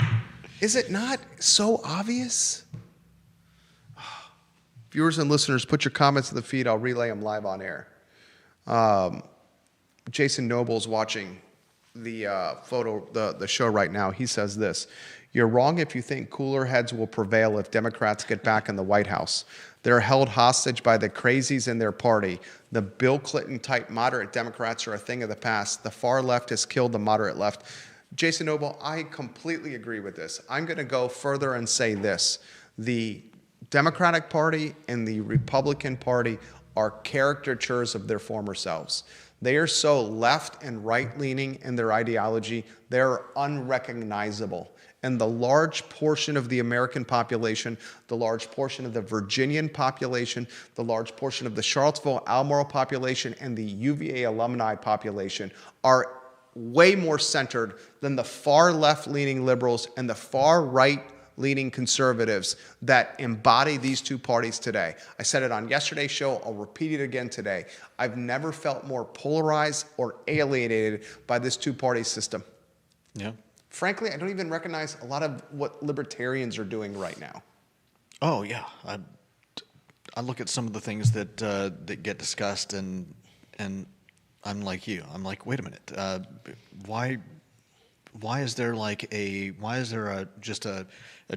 B: Is it not so obvious? Viewers and listeners, put your comments in the feed. I'll relay them live on air. Jason Noble's watching the the show right now. He says this: "You're wrong if you think cooler heads will prevail if Democrats get back in the White House. They're held hostage by the crazies in their party. The Bill Clinton-type moderate Democrats are a thing of the past. The far left has killed the moderate left." Jason Noble, I completely agree with this. I'm going to go further and say this: the Democratic Party and the Republican Party are caricatures of their former selves. They are so left and right-leaning in their ideology, they're unrecognizable. And the large portion of the American population, the large portion of the Virginian population, the large portion of the Charlottesville, Albemarle population, and the UVA alumni population are way more centered than the far left-leaning liberals and the far right-leaning conservatives that embody these two parties today. I said it on yesterday's show. I'll repeat it again today. I've never felt more polarized or alienated by this two-party system.
A: Yeah.
B: Frankly, I don't even recognize a lot of what libertarians are doing right now.
A: Oh yeah. I look at some of the things that that get discussed, and I'm like you. I'm like, wait a minute. Why is there just a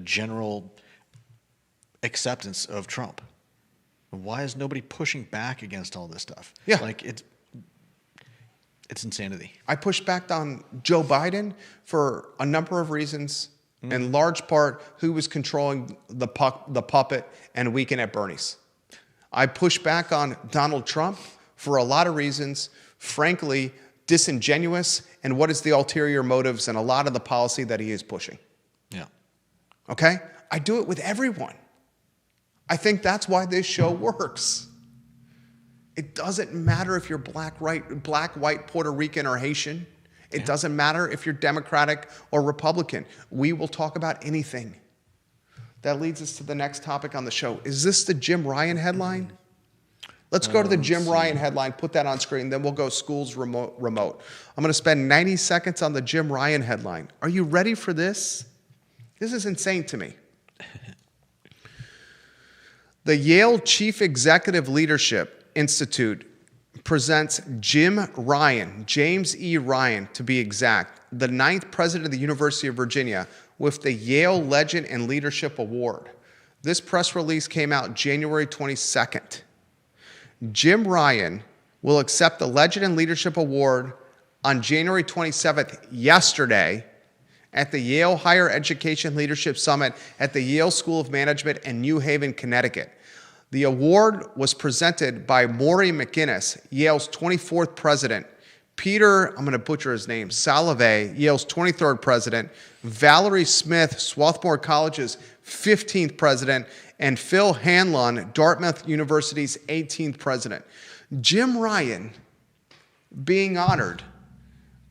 A: general acceptance of Trump? Why is nobody pushing back against all this stuff?
B: Yeah.
A: Like it's insanity.
B: I pushed back on Joe Biden for a number of reasons, in large part who was controlling the puppet and Weekend at Bernie's. I pushed back on Donald Trump for a lot of reasons, frankly, disingenuous, and what is the ulterior motives and a lot of the policy that he is pushing.
A: Yeah.
B: Okay? I do it with everyone. I think that's why this show works. It doesn't matter if you're black, white, Puerto Rican, or Haitian. It doesn't matter if you're Democratic or Republican. We will talk about anything. That leads us to the next topic on the show. Is this the Jim Ryan headline? Let's go to the Jim Ryan headline, put that on screen, then we'll go schools remote. I'm going to spend 90 seconds on the Jim Ryan headline. Are you ready for this? This is insane to me. The Yale Chief Executive Leadership Institute presents Jim Ryan, James E. Ryan to be exact, the 9th president of the University of Virginia, with the Yale Legend and Leadership Award. This press release came out January 22nd. Jim Ryan will accept the Legend and Leadership Award on January 27th, yesterday, at the Yale Higher Education Leadership Summit at the Yale School of Management in New Haven, Connecticut. The award was presented by Maury McInnes, Yale's 24th president, Peter, I'm going to butcher his name, Salave, Yale's 23rd president, Valerie Smith, Swarthmore College's 15th president, and Phil Hanlon, Dartmouth University's 18th president. Jim Ryan being honored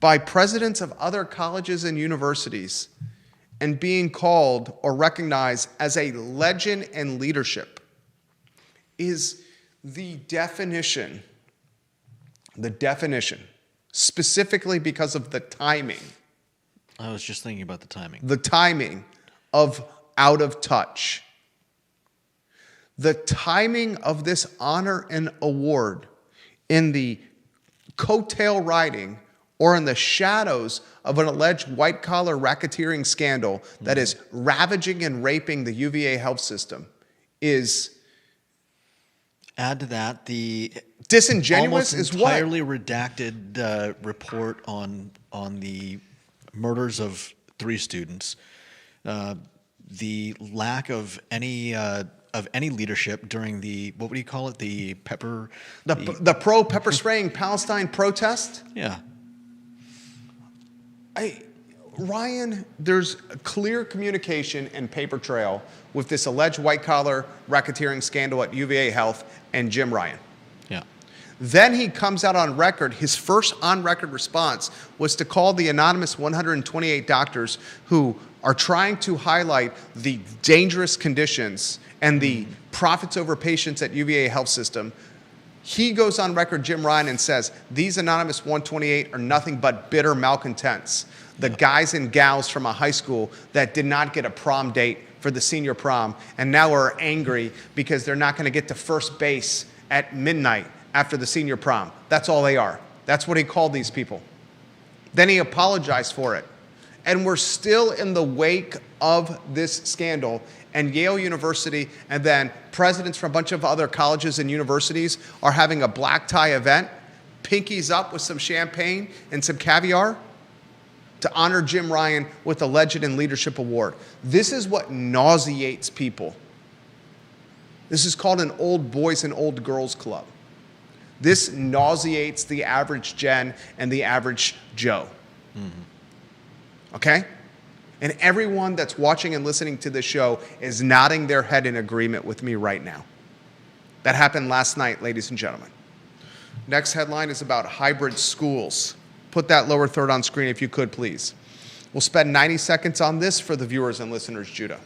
B: by presidents of other colleges and universities and being called or recognized as a legend in leadership is the definition, specifically because of the timing.
A: I was just thinking about the timing.
B: The timing of out of touch. The timing of this honor and award in the coattail riding or in the shadows of an alleged white-collar racketeering scandal that is ravaging and raping the UVA health system is...
A: Add to that the
B: disingenuous is what?
A: Entirely redacted report on the murders of 3 students. The lack of any leadership during the, what would you call it? The
B: pro pepper spraying Palestine protest?
A: Yeah.
B: Ryan, there's a clear communication and paper trail with this alleged white-collar racketeering scandal at UVA Health and Jim Ryan.
A: Yeah.
B: Then he comes out on record. His first on-record response was to call the anonymous 128 doctors who are trying to highlight the dangerous conditions and the profits over patients at UVA Health System. He goes on record, Jim Ryan, and says, these anonymous 128 are nothing but bitter malcontents. The guys and gals from a high school that did not get a prom date for the senior prom and now are angry because they're not going to get to first base at midnight after the senior prom. That's all they are. That's what he called these people. Then he apologized for it. And we're still in the wake of this scandal. And Yale University and then presidents from a bunch of other colleges and universities are having a black tie event, pinkies up with some champagne and some caviar to honor Jim Ryan with a Legend in Leadership Award. This is what nauseates people. This is called an old boys and old girls club. This nauseates the average Jen and the average Joe. Okay? And everyone that's watching and listening to this show is nodding their head in agreement with me right now. That happened last night, ladies and gentlemen. Next headline is about hybrid schools. Put that lower third on screen if you could, please. We'll spend 90 seconds on this for the viewers and listeners, Judah.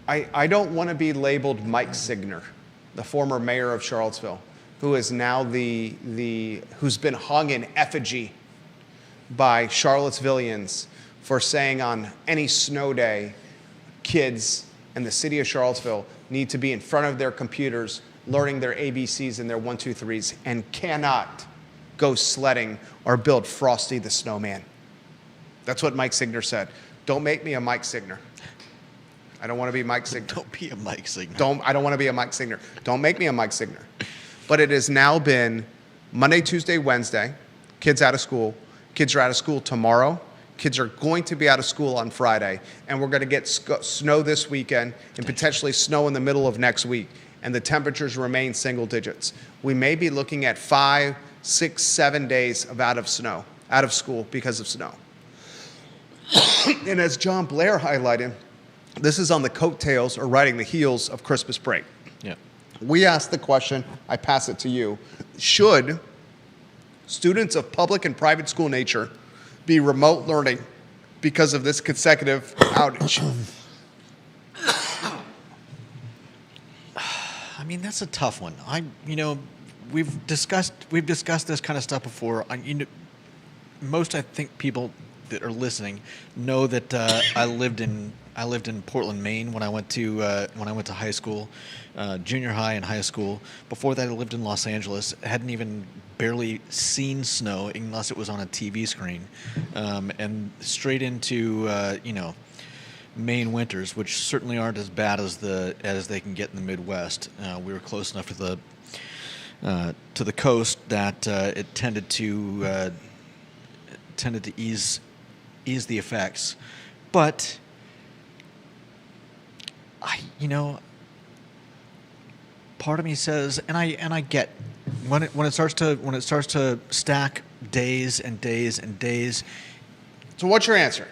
B: I don't want to be labeled Mike Signer, the former mayor of Charlottesville, who is now who's been hung in effigy by Charlottesvillians for saying on any snow day, kids in the city of Charlottesville need to be in front of their computers learning their ABCs and their 1, 2, 3s and cannot go sledding or build Frosty the Snowman. That's what Mike Signer said. Don't make me a Mike Signer. I don't want to be Mike Signer.
A: Don't be a Mike Signer.
B: I don't want to be a Mike Signer. Don't make me a Mike Signer. But it has now been Monday, Tuesday, Wednesday. Kids out of school. Kids are out of school tomorrow. Kids are going to be out of school on Friday. And we're going to get snow this weekend and potentially snow in the middle of next week. And the temperatures remain single digits. We may be looking at 5, 6, 7 days of out of school because of snow. And as John Blair highlighted, this is on the coattails or riding the heels of Christmas break.
A: Yeah.
B: We asked the question, I pass it to you, should students of public and private school nature be remote learning because of this consecutive outage?
A: I mean, that's a tough one. We've discussed this kind of stuff before. Most, I think, people that are listening know that I lived in Portland, Maine when I went to high school, junior high and high school. Before that, I lived in Los Angeles. Hadn't even barely seen snow unless it was on a TV screen, and straight into Maine winters, which certainly aren't as bad as they can get in the Midwest. We were close enough to the coast that it tended to ease the effects, but part of me says, and I get when it starts to stack days and days and days.
B: So what's your answer?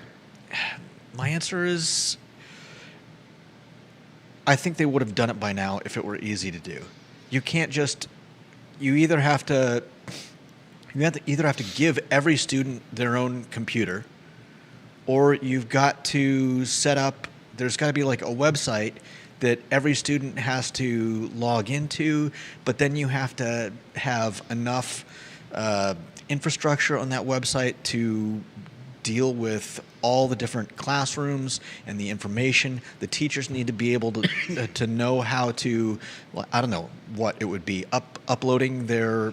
A: My answer is, I think they would have done it by now if it were easy to do. You can't just. You either have to give every student their own computer, or you've got to set up. There's got to be like a website that every student has to log into, but then you have to have enough infrastructure on that website to deal with all the different classrooms and the information. The teachers need to be able to know how to, well, I don't know what it would be, uploading their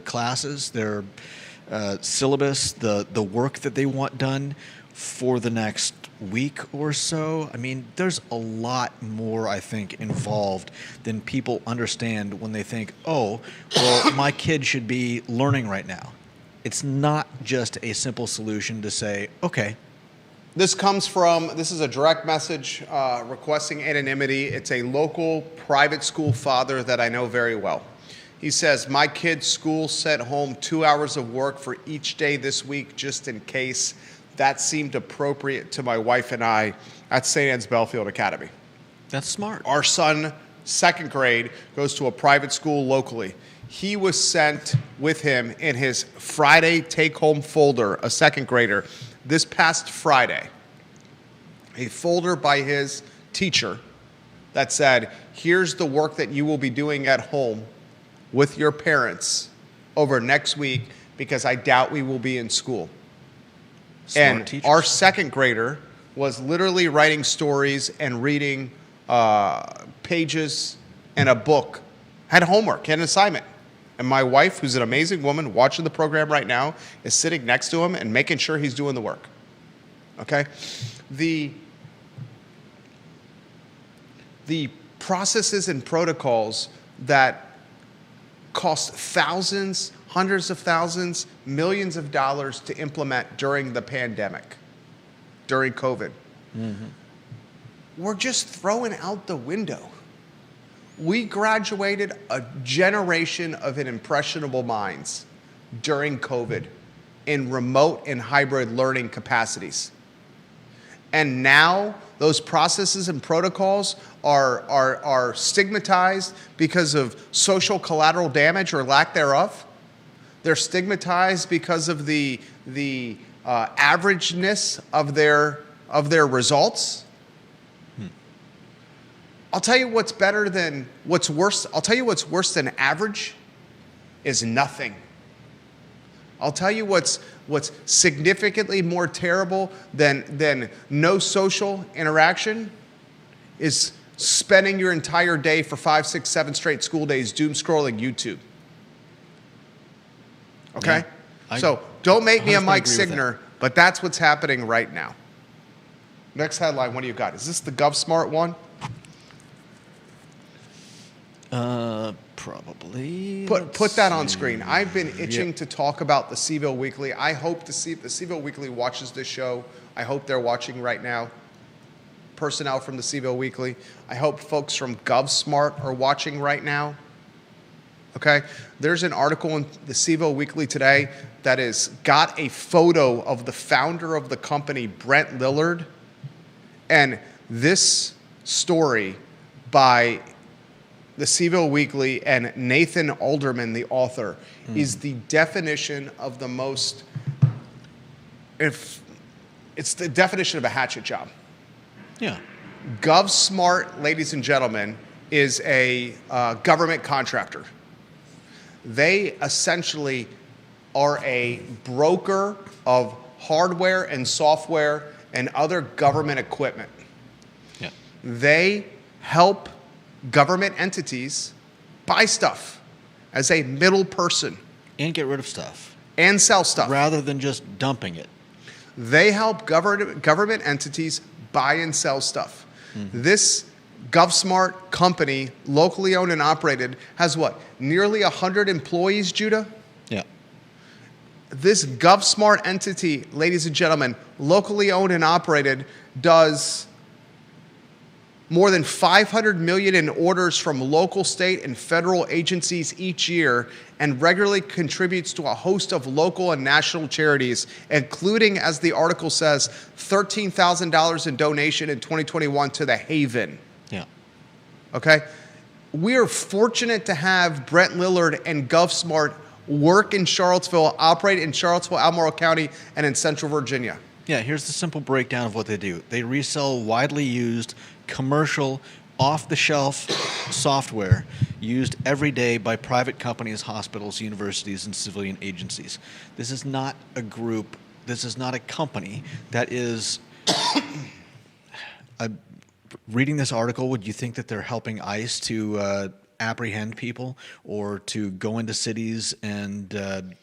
A: classes, their syllabus, the work that they want done for the next week or so. I mean, there's a lot more, I think, involved than people understand when they think, oh, well, my kid should be learning right now. It's not just a simple solution to say, okay.
B: This is a direct message requesting anonymity. It's a local private school father that I know very well. He says, my kid's school sent home 2 hours of work for each day this week just in case. That seemed appropriate to my wife and I at St. Anne's Belfield Academy.
A: That's smart.
B: Our son, second grade, goes to a private school locally. He was sent with him in his Friday take-home folder, a second grader, this past Friday, a folder by his teacher that said, here's the work that you will be doing at home with your parents over next week because I doubt we will be in school.
A: Smart
B: And
A: teachers.
B: our second grader was literally writing stories and reading pages in a book, had homework, had an assignment. And my wife, who's an amazing woman, watching the program right now, is sitting next to him and making sure he's doing the work. Okay? The processes and protocols that cost thousands, hundreds of thousands, millions of dollars to implement during the pandemic, during COVID, we're just throwing out the window. We graduated a generation of impressionable minds during COVID in remote and hybrid learning capacities. And now those processes and protocols are stigmatized because of social collateral damage or lack thereof. They're stigmatized because of the averageness of their results. I'll tell you what's better than what's worse. I'll tell you what's worse than average is nothing. I'll tell you what's significantly more terrible than no social interaction is spending your entire day for 5, 6, 7 straight school days doom scrolling YouTube. Okay?
A: Yeah,
B: So don't make me a
A: 100%
B: Mike
A: agree with that.
B: Signer, but that's what's happening right now. Next headline, what do you got? Is this the GovSmart one?
A: Probably.
B: Put that on screen. I've been itching to talk about the CVille Weekly. I hope the CVille Weekly watches this show. I hope they're watching right now. Personnel from the CVille Weekly. I hope folks from GovSmart are watching right now. Okay? There's an article in the CVille Weekly today that has got a photo of the founder of the company, Brent Lillard. And this story by the CVille Weekly and Nathan Alderman, the author, is the definition of the most, it's the definition of a hatchet job.
A: Yeah.
B: GovSmart, ladies and gentlemen, is a government contractor. They essentially are a broker of hardware and software and other government equipment.
A: Yeah.
B: They help government entities buy stuff as a middle person
A: And get rid of stuff
B: and sell stuff.
A: rather than just dumping it.
B: They help government entities buy and sell stuff. This GovSmart company, locally owned and operated, has what? Nearly 100 employees, Judah?
A: Yeah.
B: This GovSmart entity, ladies and gentlemen, locally owned and operated, does more than 500 million in orders from local, state, and federal agencies each year, and regularly contributes to a host of local and national charities, including, as the article says, $13,000 in donation in 2021 to the Haven.
A: Yeah.
B: Okay? We are fortunate to have Brent Lillard and GovSmart work in Charlottesville, operate in Charlottesville, Albemarle County, and in Central Virginia.
A: Yeah, here's the simple breakdown of what they do. They resell widely used, commercial, off-the-shelf software used every day by private companies, hospitals, universities, and civilian agencies. This is not a group, this is not a company that is... reading this article, would you think that they're helping ICE to apprehend people or to go into cities and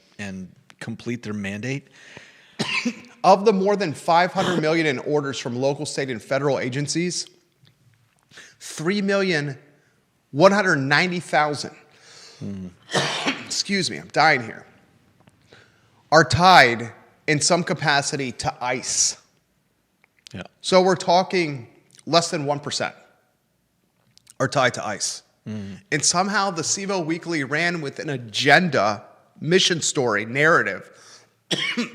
A: complete their mandate?
B: Of the more than 500 million in orders from local, state, and federal agencies, 3,190,000, excuse me, I'm dying here, are tied in some capacity to ICE.
A: Yeah.
B: So we're talking less than 1% are tied to ICE. And somehow the CVille Weekly ran with an agenda, mission story, narrative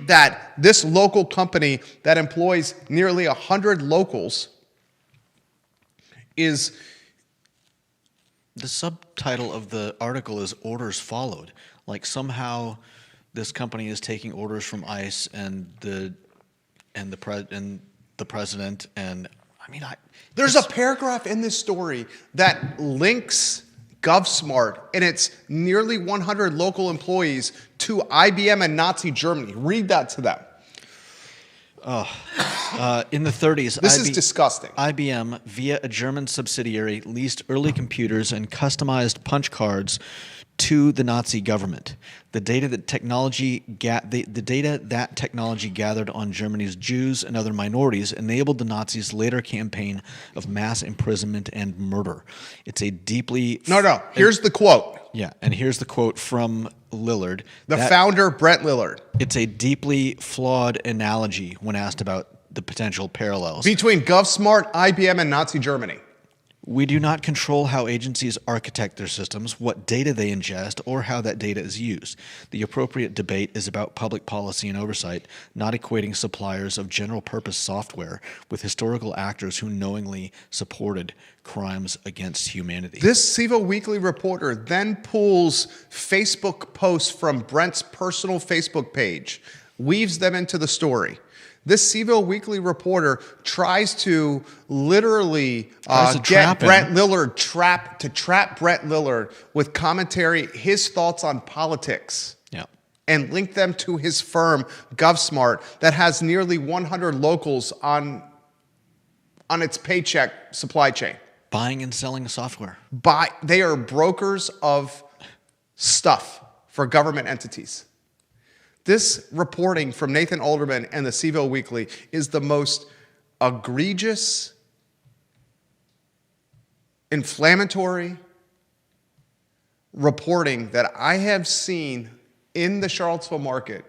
B: that this local company that employs nearly 100 locals is...
A: The subtitle of the article is "Orders Followed." Like somehow this company is taking orders from ICE and the president, and I mean,
B: There's a paragraph in this story that links GovSmart and its nearly 100 local employees to IBM and Nazi Germany. Read that to them.
A: in the 30s,
B: This is disgusting.
A: IBM, via a German subsidiary, leased early computers and customized punch cards to the Nazi government. The data that technology gathered on Germany's Jews and other minorities enabled the Nazis' later campaign of mass imprisonment and murder. It's a deeply...
B: No. Here's the quote.
A: Yeah, and here's the quote from Lillard.
B: The founder, Brent Lillard.
A: It's a deeply flawed analogy when asked about the potential parallels.
B: Between GovSmart, IBM, and Nazi Germany.
A: We do not control how agencies architect their systems, what data they ingest, or how that data is used. The appropriate debate is about public policy and oversight, not equating suppliers of general-purpose software with historical actors who knowingly supported crimes against humanity.
B: This CVille Weekly reporter then pulls Facebook posts from Brent's personal Facebook page, weaves them into the story. This CVille Weekly reporter tries to literally get Brent Lillard trap Brent Lillard with commentary, his thoughts on politics, and link them to his firm GovSmart that has nearly 100 locals on its paycheck supply chain.
A: Buying and selling software.
B: They are brokers of stuff for government entities. This reporting from Nathan Alderman and the CVille Weekly is the most egregious, inflammatory reporting that I have seen in the Charlottesville market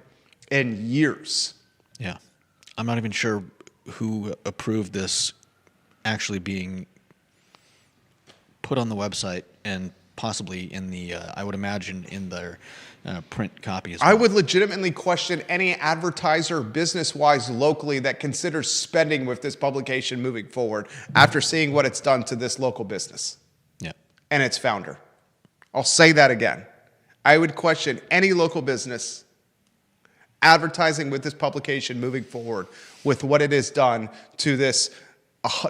B: in years.
A: Yeah. I'm not even sure who approved this actually being put on the website and possibly in the, I would imagine, in their print copy as well.
B: I would legitimately question any advertiser business-wise locally that considers spending with this publication moving forward after seeing what it's done to this local business and its founder. I'll say that again. I would question any local business advertising with this publication moving forward with what it has done to this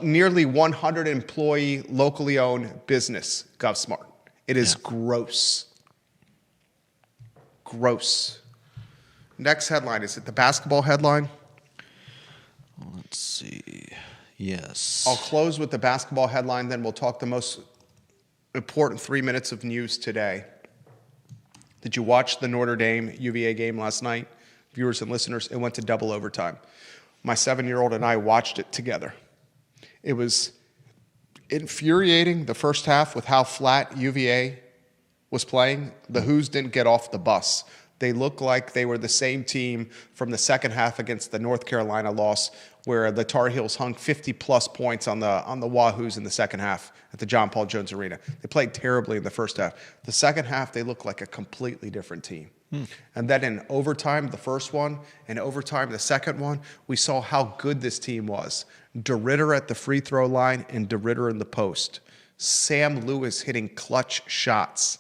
B: nearly 100 employee locally owned business, GovSmart. It is gross. Gross. Next headline. Is it the basketball headline?
A: Let's see. Yes.
B: I'll close with the basketball headline, then we'll talk the most important 3 minutes of news today. Did you watch the Notre Dame UVA game last night? Viewers and listeners, it went to double overtime. My 7-year-old and I watched it together. It was infuriating the first half with how flat UVA was playing. The Who's didn't get off the bus. They looked like they were the same team from the second half against the North Carolina loss, where the Tar Heels hung 50-plus points on the Wahoos in the second half at the John Paul Jones Arena. They played terribly in the first half. The second half, they looked like a completely different team. And then in overtime, the first one, and overtime, the second one, we saw how good this team was. DeRitter at the free throw line and DeRitter in the post. Sam Lewis hitting clutch shots.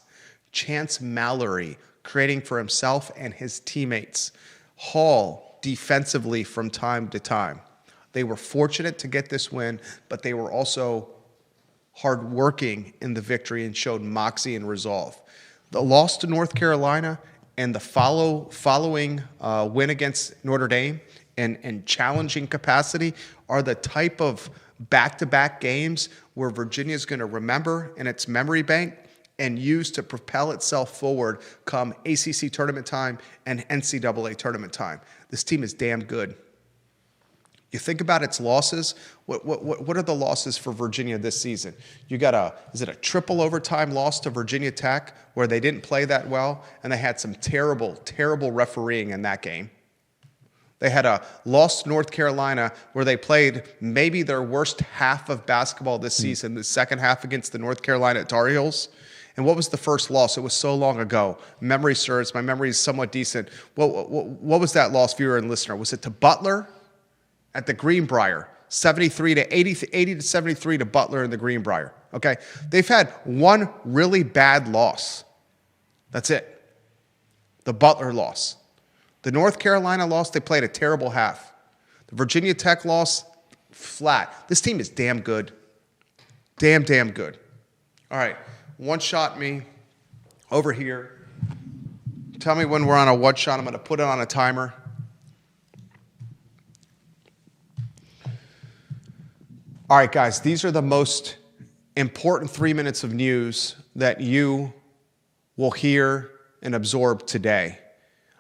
B: Chance Mallory creating for himself and his teammates. Hall defensively from time to time. They were fortunate to get this win, but they were also hardworking in the victory and showed moxie and resolve. The loss to North Carolina and the following win against Notre Dame and challenging capacity are the type of back-to-back games where Virginia is going to remember in its memory bank and use to propel itself forward come ACC tournament time and NCAA tournament time. This team is damn good. You think about its losses. What are the losses for Virginia this season? You got is it a triple overtime loss to Virginia Tech where they didn't play that well and they had some terrible, terrible refereeing in that game? They had a loss to North Carolina where they played maybe their worst half of basketball this season, the second half against the North Carolina Tar Heels. And what was the first loss? It was so long ago. Memory serves. My memory is somewhat decent. What was that loss, viewer and listener? Was it to Butler at the Greenbrier? 73 to 80 to 73 to Butler in the Greenbrier. Okay? They've had one really bad loss. That's it. The Butler loss. The North Carolina loss, they played a terrible half. The Virginia Tech loss, flat. This team is damn good. Damn good. All right, one shot me over here. Tell me when we're on a one shot. I'm going to put it on a timer. All right, guys, these are the most important 3 minutes of news that you will hear and absorb today.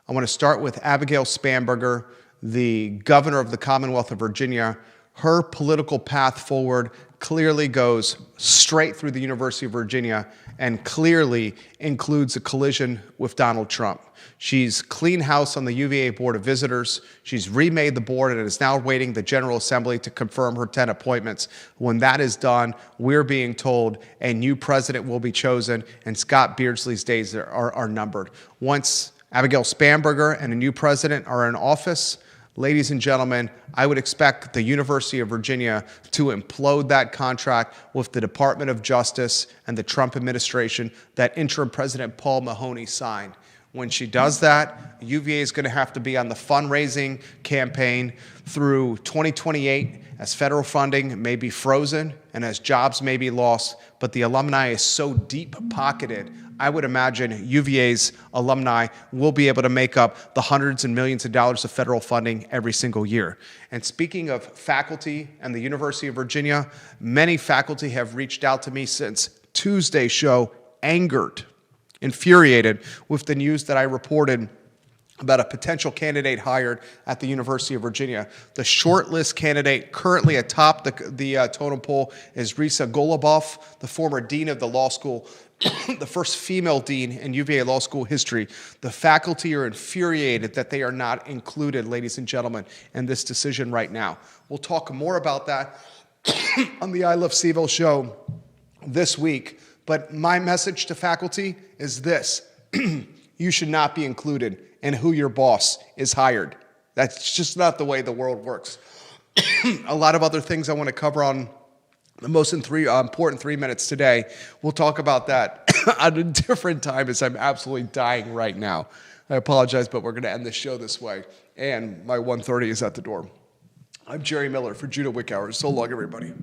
B: I want to start with Abigail Spanberger, the governor of the Commonwealth of Virginia. Her political path forward clearly goes straight through the University of Virginia and clearly includes a collision with Donald Trump. She's clean house on the UVA Board of Visitors. She's remade the board and is now waiting the General Assembly to confirm her 10 appointments. When that is done, we're being told a new president will be chosen and Scott Beardsley's days are numbered. Once Abigail Spanberger and a new president are in office, ladies and gentlemen, I would expect the University of Virginia to implode that contract with the Department of Justice and the Trump administration that interim President Paul Mahoney signed. When she does that, UVA is going to have to be on the fundraising campaign through 2028 as federal funding may be frozen and as jobs may be lost, but the alumni is so deep-pocketed, I would imagine UVA's alumni will be able to make up the hundreds and millions of dollars of federal funding every single year. And speaking of faculty and the University of Virginia, many faculty have reached out to me since Tuesday's show, angered, infuriated with the news that I reported about a potential candidate hired at the University of Virginia. The shortlist candidate currently atop the totem pole is Risa Goluboff, the former dean of the law school, the first female dean in UVA law school history. The faculty are infuriated that they are not included, ladies and gentlemen, in this decision right now. We'll talk more about that on the I Love CVille show this week. But my message to faculty is this. You should not be included in who your boss is hired. That's just not the way the world works. A lot of other things I want to cover on the most important 3 minutes today. We'll talk about that at a different time as I'm absolutely dying right now. I apologize, but we're going to end the show this way. And my 1:30 is at the door. I'm Jerry Miller for Judah Wick Hours. So long, everybody.